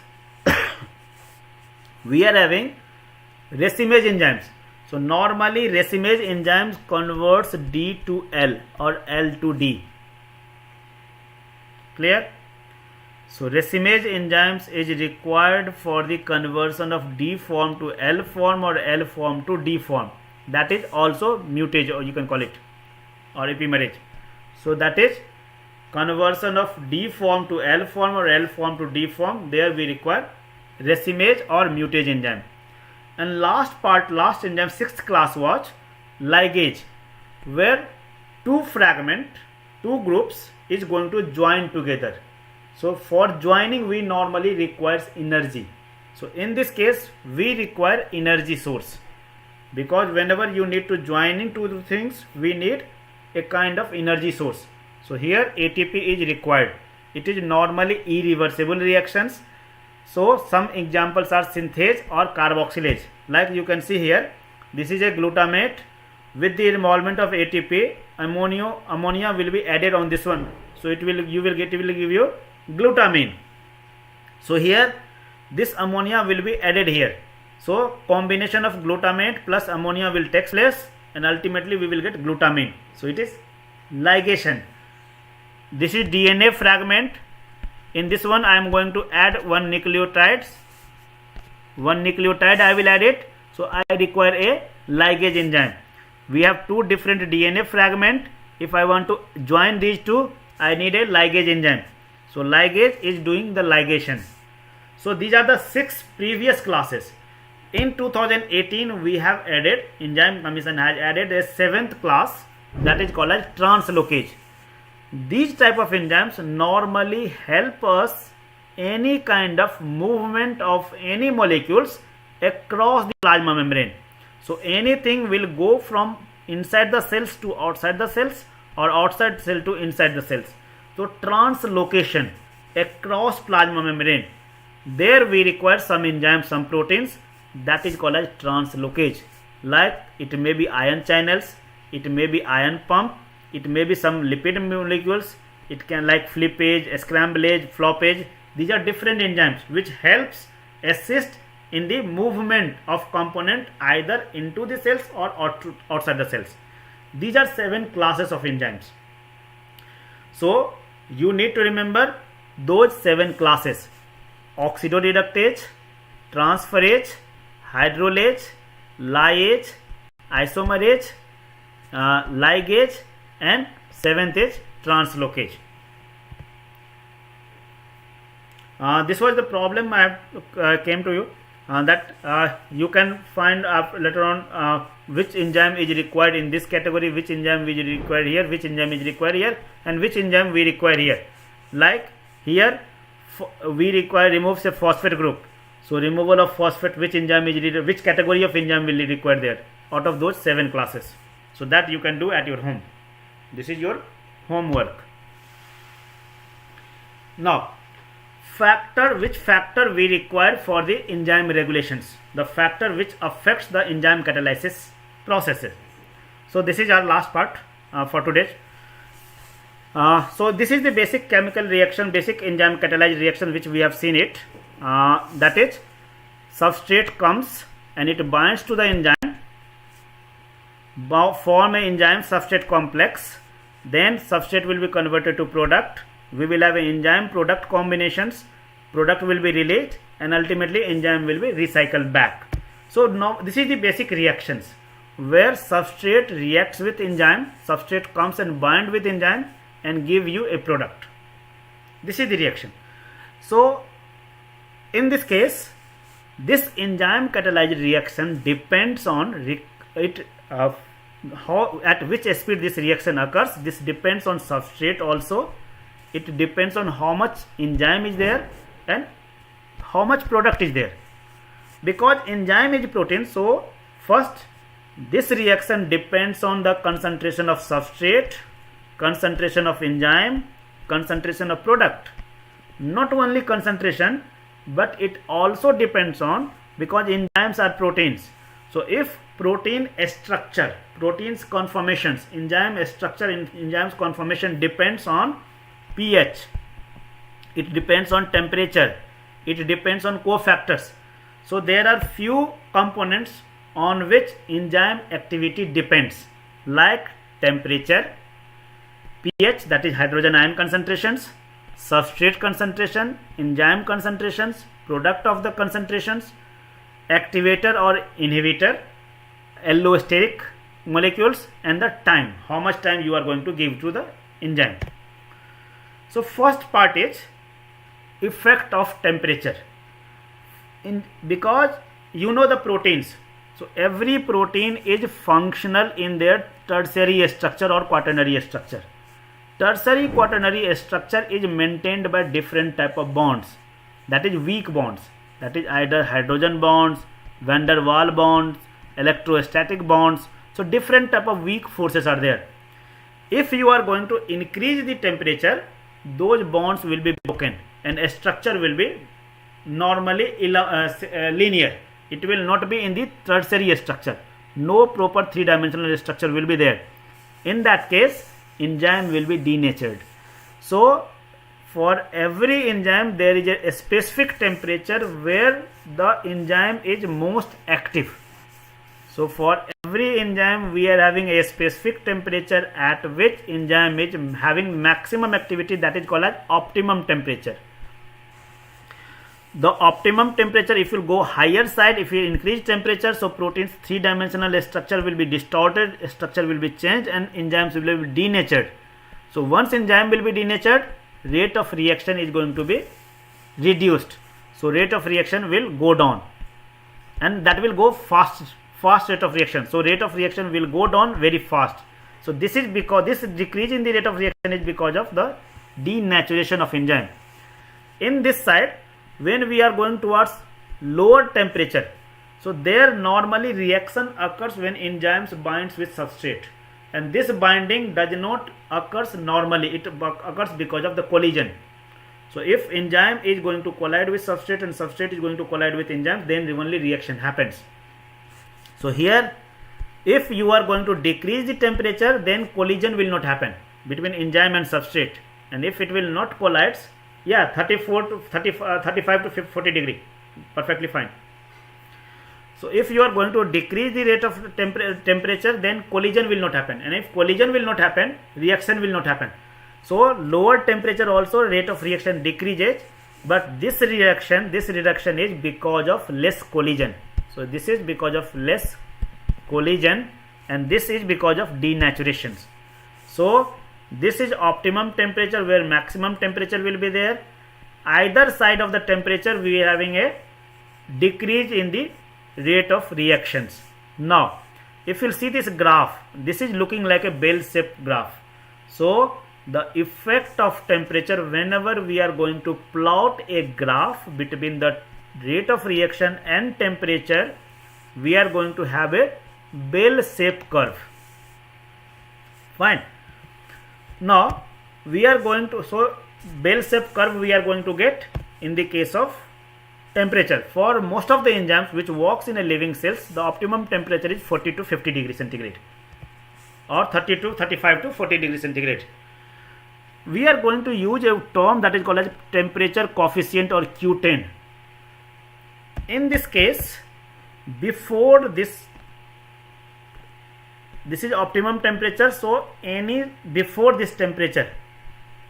we are having racemase enzymes. So normally racemase enzymes converts D to L or L to D. Clear? So racemase enzymes is required for the conversion of D form to L form or L form to D form. That is also mutage, or you can call it, or epimerase. So that is conversion of D form to L form or L form to D form. There we require racemase or mutage enzyme. And last enzyme, sixth class was ligase, where two groups is going to join together. So for joining we normally requires energy. So in this case we require energy source, because whenever you need to join in two things, we need a kind of energy source. So here ATP is required. It is normally irreversible reactions. So some examples are synthase or carboxylase. Like you can see here, this is a glutamate with the involvement of ATP. Ammonia will be added on this one. So it will give you glutamine. So here this ammonia will be added here. So combination of glutamate plus ammonia will take place, and ultimately we will get glutamine. So it is ligation. This is DNA fragment. In this one I am going to add one nucleotide I will add it. So I require a ligase enzyme. We have two different DNA fragment. If I want to join these two, I need a ligase enzyme. So ligase is doing the ligation. So these are the 6 previous classes. In 2018 we have added, Enzyme Commission has added a 7th class, that is called as translocase. These type of enzymes normally help us any kind of movement of any molecules across the plasma membrane. So anything will go from inside the cells to outside the cells, or outside cell to inside the cells. So translocation across plasma membrane, there we require some enzymes, some proteins, that is called as translocase. Like it may be ion channels, it may be ion pump, it may be some lipid molecules, it can like flippage, scramblage, floppage. These are different enzymes which helps assist in the movement of component either into the cells or outside the cells. These are 7 classes of enzymes. So you need to remember those 7 classes: oxidoreductase, transferase, hydrolase, lyase, isomerase, ligase, and 7th is translocase. This was the problem I have came to you, that you can find later on which enzyme is required in this category, which enzyme is required here, which enzyme is required here, and which enzyme we require here. Like here we require remove a phosphate group. So removal of phosphate, which enzyme is which category of enzyme will be required there out of those 7 classes. So that you can do at your home. This is your homework. Now, which factor we require for the enzyme regulations, the factor which affects the enzyme catalysis processes. So this is our last part for today. So this is the basic chemical reaction, basic enzyme catalyzed reaction which we have seen it. That is, substrate comes and it binds to the enzyme, form an enzyme substrate complex, then substrate will be converted to product. We will have enzyme product combinations, product will be released, and ultimately enzyme will be recycled back. So now this is the basic reactions where substrate reacts with enzyme, substrate comes and bind with enzyme and give you a product. This is the reaction. So in this case, this enzyme catalyzed reaction depends on at which speed this reaction occurs. This depends on substrate also. It depends on how much enzyme is there and how much product is there. Because enzyme is protein, so first this reaction depends on the concentration of substrate, concentration of enzyme, concentration of product. Not only concentration, but it also depends on, because enzymes are proteins. So if protein structure, proteins conformations, enzyme structure in enzymes conformation depends on pH, it depends on temperature, it depends on cofactors. So there are few components on which enzyme activity depends, like temperature, pH, that is hydrogen ion concentrations, substrate concentration, enzyme concentrations, product of the concentrations, activator or inhibitor, allosteric molecules, and the time, how much time you are going to give to the enzyme. So first part is effect of temperature. Because you know the proteins, so every protein is functional in their tertiary structure or quaternary structure. Tertiary quaternary structure is maintained by different type of bonds, that is weak bonds, that is either hydrogen bonds, van der Waals bonds, electrostatic bonds. So different type of weak forces are there. If you are going to increase the temperature, those bonds will be broken and a structure will be normally linear. It will not be in the tertiary structure. No proper three-dimensional structure will be there. In that case, enzyme will be denatured. So for every enzyme there is a specific temperature where the enzyme is most active. So for every enzyme we are having a specific temperature at which enzyme is having maximum activity, that is called as optimum temperature. The optimum temperature, if you go higher side, if you increase temperature, so protein's three-dimensional structure will be distorted, structure will be changed, and enzymes will be denatured. So once enzyme will be denatured, rate of reaction is going to be reduced. So rate of reaction will go down, and that will go fast rate of reaction. So rate of reaction will go down very fast. So this is because this decrease in the rate of reaction is because of the denaturation of enzyme. In this side, when we are going towards lower temperature, so there normally reaction occurs when enzymes binds with substrate, and this binding does not occurs normally, it occurs because of the collision. So if enzyme is going to collide with substrate and substrate is going to collide with enzyme, then only reaction happens. So here, if you are going to decrease the temperature, then collision will not happen between enzyme and substrate, and if it will not collide, yeah, 34 to 35 to 40 degree, perfectly fine. So if you are going to decrease the rate of temperature, then collision will not happen, and if collision will not happen, reaction will not happen. So lower temperature also rate of reaction decreases, but this reduction is because of less collision. So this is because of less collision, and this is because of denaturations. So this is optimum temperature where maximum temperature will be there. Either side of the temperature we are having a decrease in the rate of reactions. Now if you see this graph, this is looking like a bell-shaped graph. So the effect of temperature, whenever we are going to plot a graph between the rate of reaction and temperature, we are going to have a bell-shaped curve. Fine. Now we are going to, so bell-shaped curve we are going to get in the case of temperature. For most of the enzymes which works in a living cells, the optimum temperature is 40 to 50 degrees centigrade or 30 to 35 to 40 degrees centigrade. We are going to use a term that is called as temperature coefficient or Q10. In this case, before this is optimum temperature, so any before this temperature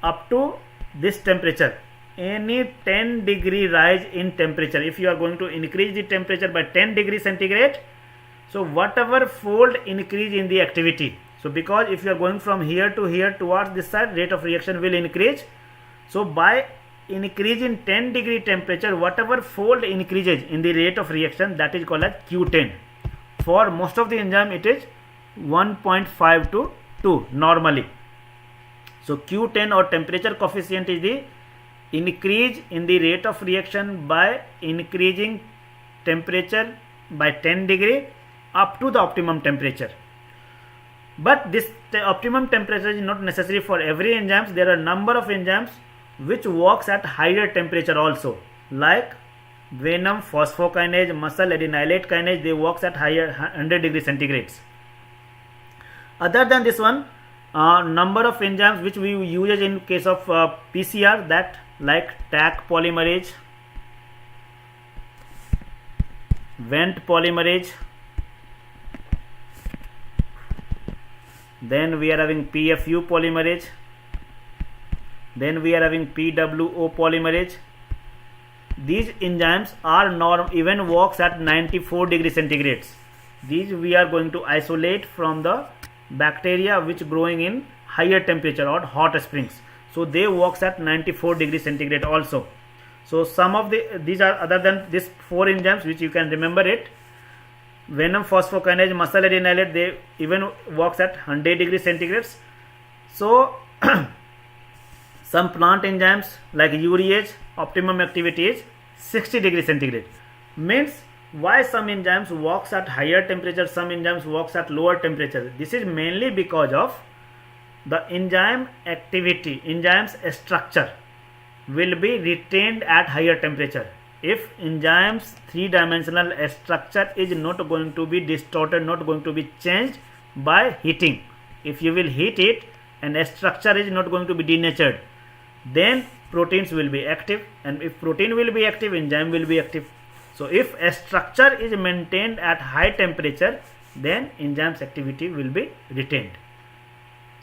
up to this temperature, any 10 degree rise in temperature, if you are going to increase the temperature by 10 degrees centigrade, so whatever fold increase in the activity, so because if you are going from here to here towards this side, rate of reaction will increase. So by increase in 10 degree temperature, whatever fold increases in the rate of reaction, that is called as Q10. For most of the enzyme it is 1.5 to 2 normally. So Q10 or temperature coefficient is the increase in the rate of reaction by increasing temperature by 10 degree up to the optimum temperature. But this optimum temperature is not necessary for every enzymes. There are number of enzymes which works at higher temperature also, like venom phosphokinase, muscle adenylate kinase, they works at higher 100 degree centigrades. Other than this one, number of enzymes which we use in case of PCR, that like Taq polymerase, Wnt polymerase, then we are having PFU polymerase, then we are having PWO polymerase. These enzymes are even works at 94 degree centigrades. These we are going to isolate from the bacteria which growing in higher temperature or hot springs. So they works at 94 degree centigrade also. So some of these are other than these 4 enzymes which you can remember it. Venom phosphokinase, muscle adenylate, they even works at 100 degree centigrades. So some plant enzymes like urease, optimum activity is 60 degree centigrade. Means why some enzymes works at higher temperature, some enzymes works at lower temperature. This is mainly because of the enzyme activity, enzyme's structure will be retained at higher temperature. if enzyme's three-dimensional structure is not going to be distorted, not going to be changed by heating. If you will heat it and a structure is not going to be denatured, then proteins will be active, and if protein will be active, enzyme will be active. So if a structure is maintained at high temperature, then enzyme's activity will be retained.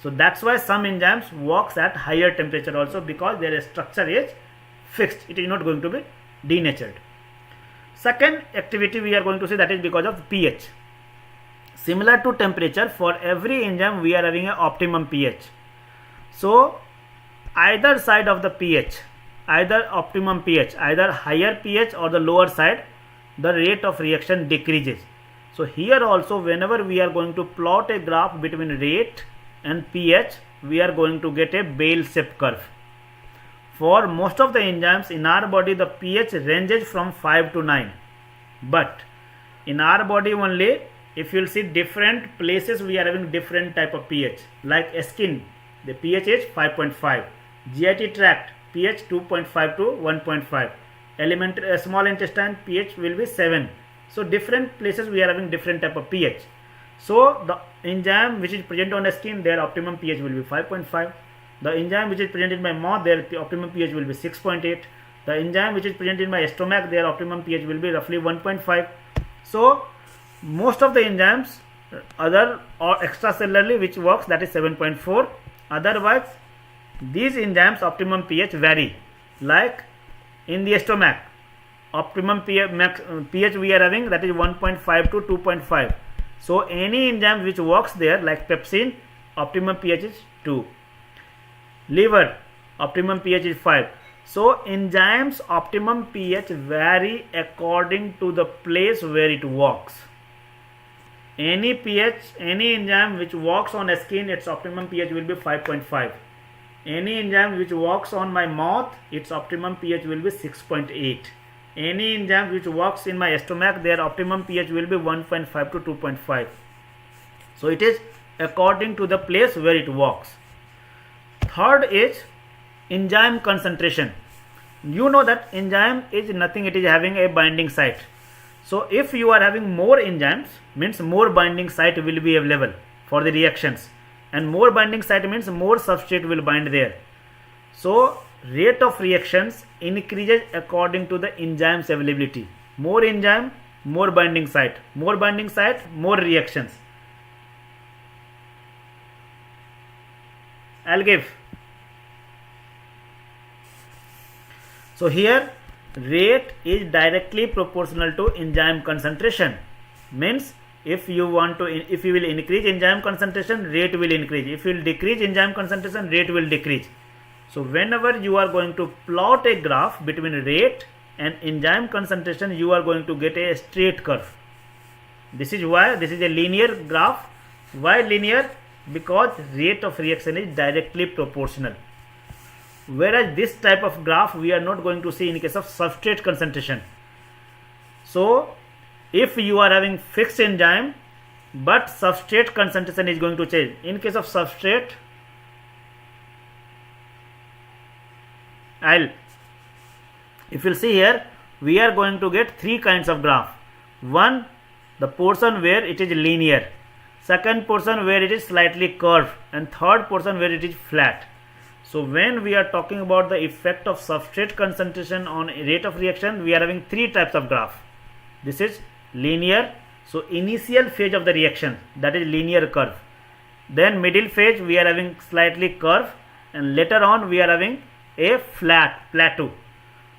So that's why some enzymes works at higher temperature also, because their structure is fixed, it is not going to be denatured. Second activity we are going to see, that is because of pH. Similar to temperature, for every enzyme we are having an optimum pH. So either side of the pH, either optimum pH, either higher pH or the lower side, the rate of reaction decreases. So here also, whenever we are going to plot a graph between rate and pH, we are going to get a bell-shaped curve. For most of the enzymes in our body, the pH ranges from 5 to 9. But in our body only, if you will see different places, we are having different type of pH. Like skin, the pH is 5.5. GIT tract, pH 2.5 to 1.5. Small intestine, pH will be 7. So different places we are having different type of pH. So the enzyme which is present on the skin, their optimum pH will be 5.5. The enzyme which is present in my mouth, their optimum pH will be 6.8. The enzyme which is present in my stomach, their optimum pH will be roughly 1.5. So most of the enzymes, other or extracellularly which works, that is 7.4. Otherwise, these enzymes optimum pH vary. Like in the stomach, optimum pH we are having, that is 1.5 to 2.5. So any enzyme which works there, like pepsin, optimum pH is 2. Liver, optimum pH is 5. So enzymes optimum pH vary according to the place where it works. Any enzyme which works on a skin, its optimum pH will be 5.5. Any enzyme which works on my mouth, its optimum pH will be 6.8. Any enzyme which works in my stomach, their optimum pH will be 1.5 to 2.5. So it is according to the place where it works. Third is enzyme concentration. You know that enzyme is nothing, it is having a binding site. So if you are having more enzymes, means more binding site will be available for the reactions, and more binding site means more substrate will bind there. So rate of reactions increases according to the enzymes availability. More enzyme, more binding site. More binding site, more reactions. I'll give. So here rate is directly proportional to enzyme concentration. Means if you will increase enzyme concentration, rate will increase. If you will decrease enzyme concentration, rate will decrease. So whenever you are going to plot a graph between rate and enzyme concentration, you are going to get a straight curve. This is why this is a linear graph. Why linear? Because rate of reaction is directly proportional. Whereas this type of graph we are not going to see in case of substrate concentration. So if you are having fixed enzyme but substrate concentration is going to change. In case of substrate, if you see here, we are going to get three kinds of graph. One, the portion where it is linear. Second portion where it is slightly curved, and third portion where it is flat. So when we are talking about the effect of substrate concentration on rate of reaction, we are having three types of graph. This is linear. So initial phase of the reaction, that is linear curve. Then middle phase we are having slightly curve, and later on we are having a flat plateau.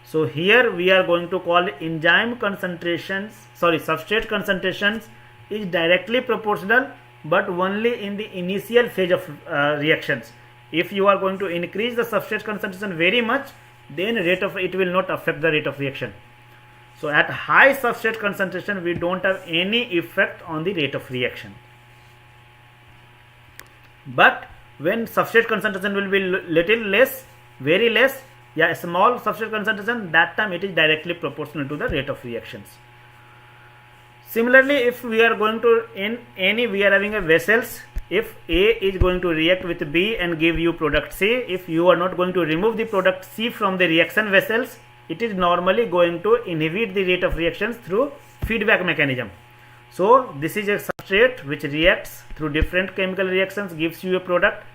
So here we are going to call enzyme concentrations, substrate concentrations is directly proportional, but only in the initial phase of reactions. If you are going to increase the substrate concentration very much, then it will not affect the rate of reaction. So at high substrate concentration, we don't have any effect on the rate of reaction. But when substrate concentration will be little less, very less, a small substrate concentration, that time it is directly proportional to the rate of reactions. Similarly, if we are going to we are having a vessels. If A is going to react with B and give you product C, if you are not going to remove the product C from the reaction vessels, it is normally going to inhibit the rate of reactions through feedback mechanism. So this is a substrate which reacts through different chemical reactions, gives you a product.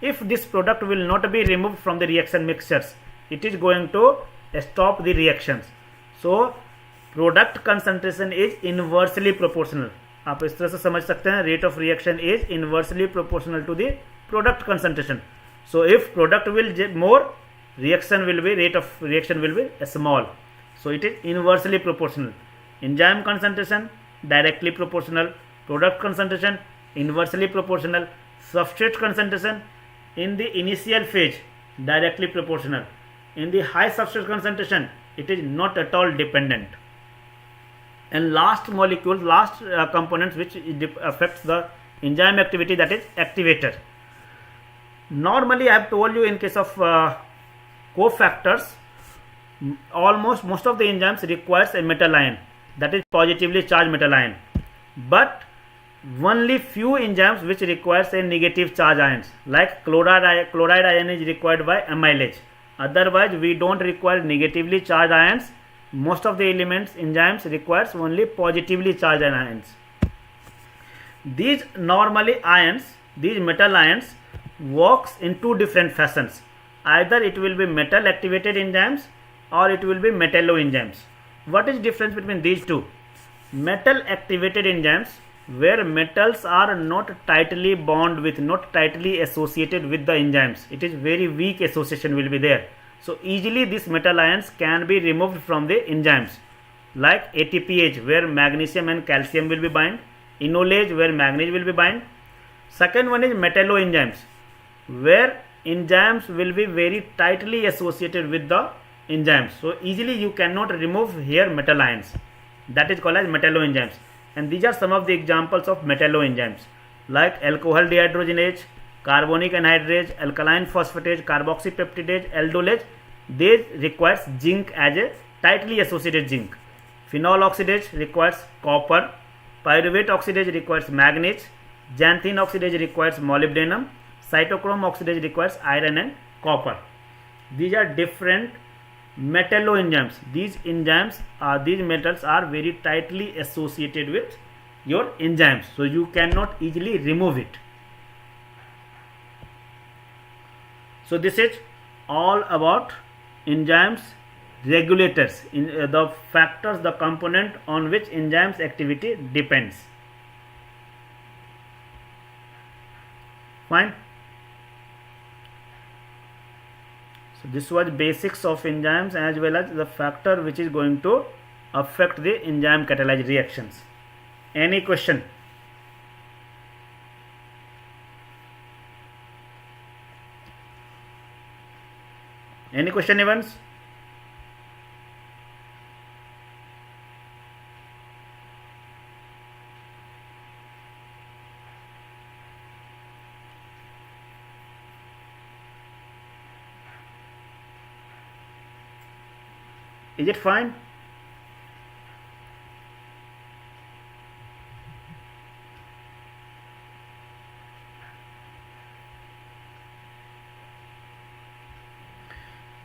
If this product will not be removed from the reaction mixtures, it is going to stop the reactions. So product concentration is inversely proportional. आप इस तरह से समझ सकते हैं, rate of reaction is inversely proportional to the product concentration. So if product will more, reaction will be, rate of reaction will be small. So it is inversely proportional. Enzyme concentration directly proportional, product concentration inversely proportional, substrate concentration in the initial phase directly proportional. In the high substrate concentration it is not at all dependent. And last molecules, last components which affects the enzyme activity, that is activator. Normally I have told you in case of cofactors, almost most of the enzymes requires a metal ion, that is positively charged metal ion, but only few enzymes which requires a negative charge ions, like chloride ion is required by amylase. Otherwise we don't require negatively charged ions. Most of the elements enzymes requires only positively charged ions. These normally ions, these metal ions works in two different fashions. Either it will be metal activated enzymes or it will be metalloenzymes. What is difference between these two? Metal activated enzymes, where metals are not tightly bound with, not tightly associated with the enzymes. It is very weak association will be there. So easily these metal ions can be removed from the enzymes, like ATPase, where magnesium and calcium will be bind, enolase, where manganese will be bind. Second one is metalloenzymes, where enzymes will be very tightly associated with the enzymes. So easily you cannot remove here metal ions. That is called as metalloenzymes. And these are some of the examples of metalloenzymes, like alcohol dehydrogenase, carbonic anhydrase, alkaline phosphatase, carboxypeptidase, aldolase. They requires zinc as a tightly associated zinc. Phenol oxidase requires copper. Pyruvate oxidase requires manganese. Xanthine oxidase requires molybdenum. Cytochrome oxidase requires iron and copper. These are different metalloenzymes. These enzymes these metals are very tightly associated with your enzymes, so you cannot easily remove it. So this is all about enzymes regulators, in the factors, the component on which enzymes activity depends. Fine. So this was basics of enzymes as well as the factor which is going to affect the enzyme catalyzed reactions. Any question? Any question, Evans? Is it fine?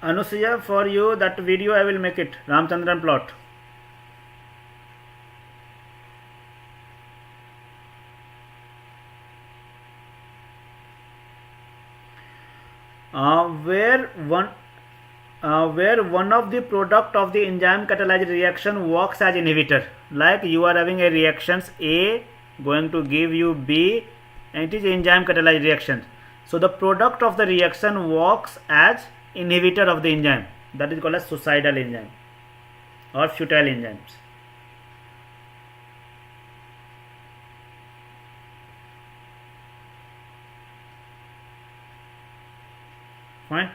Anusuya, for you that video I will make it, Ramchandran plot. Where one of the product of the enzyme catalyzed reaction works as inhibitor, like you are having a reactions A going to give you B, and it is enzyme catalyzed reaction. So the product of the reaction works as inhibitor of the enzyme, that is called as suicidal enzyme or futile enzymes. Fine.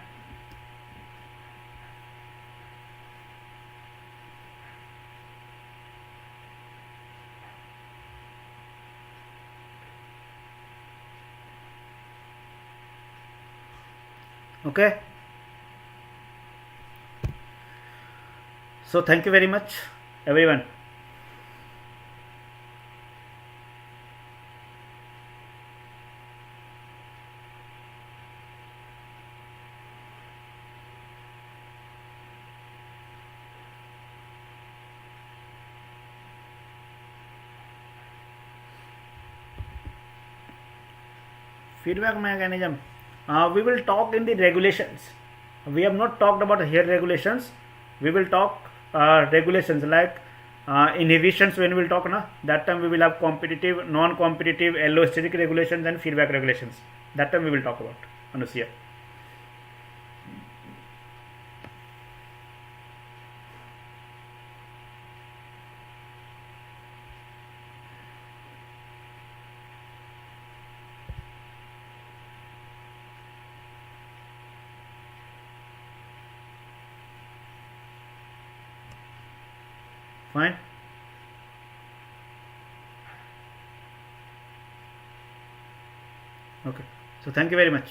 Okay. So thank you very much, everyone. Feedback mechanism. We will talk in the regulations. We have not talked about here regulations. We will talk regulations like inhibitions when we will talk na, that time we will have competitive, non-competitive, allosteric regulations and feedback regulations. That time we will talk about Anusia. Fine. Okay. So thank you very much.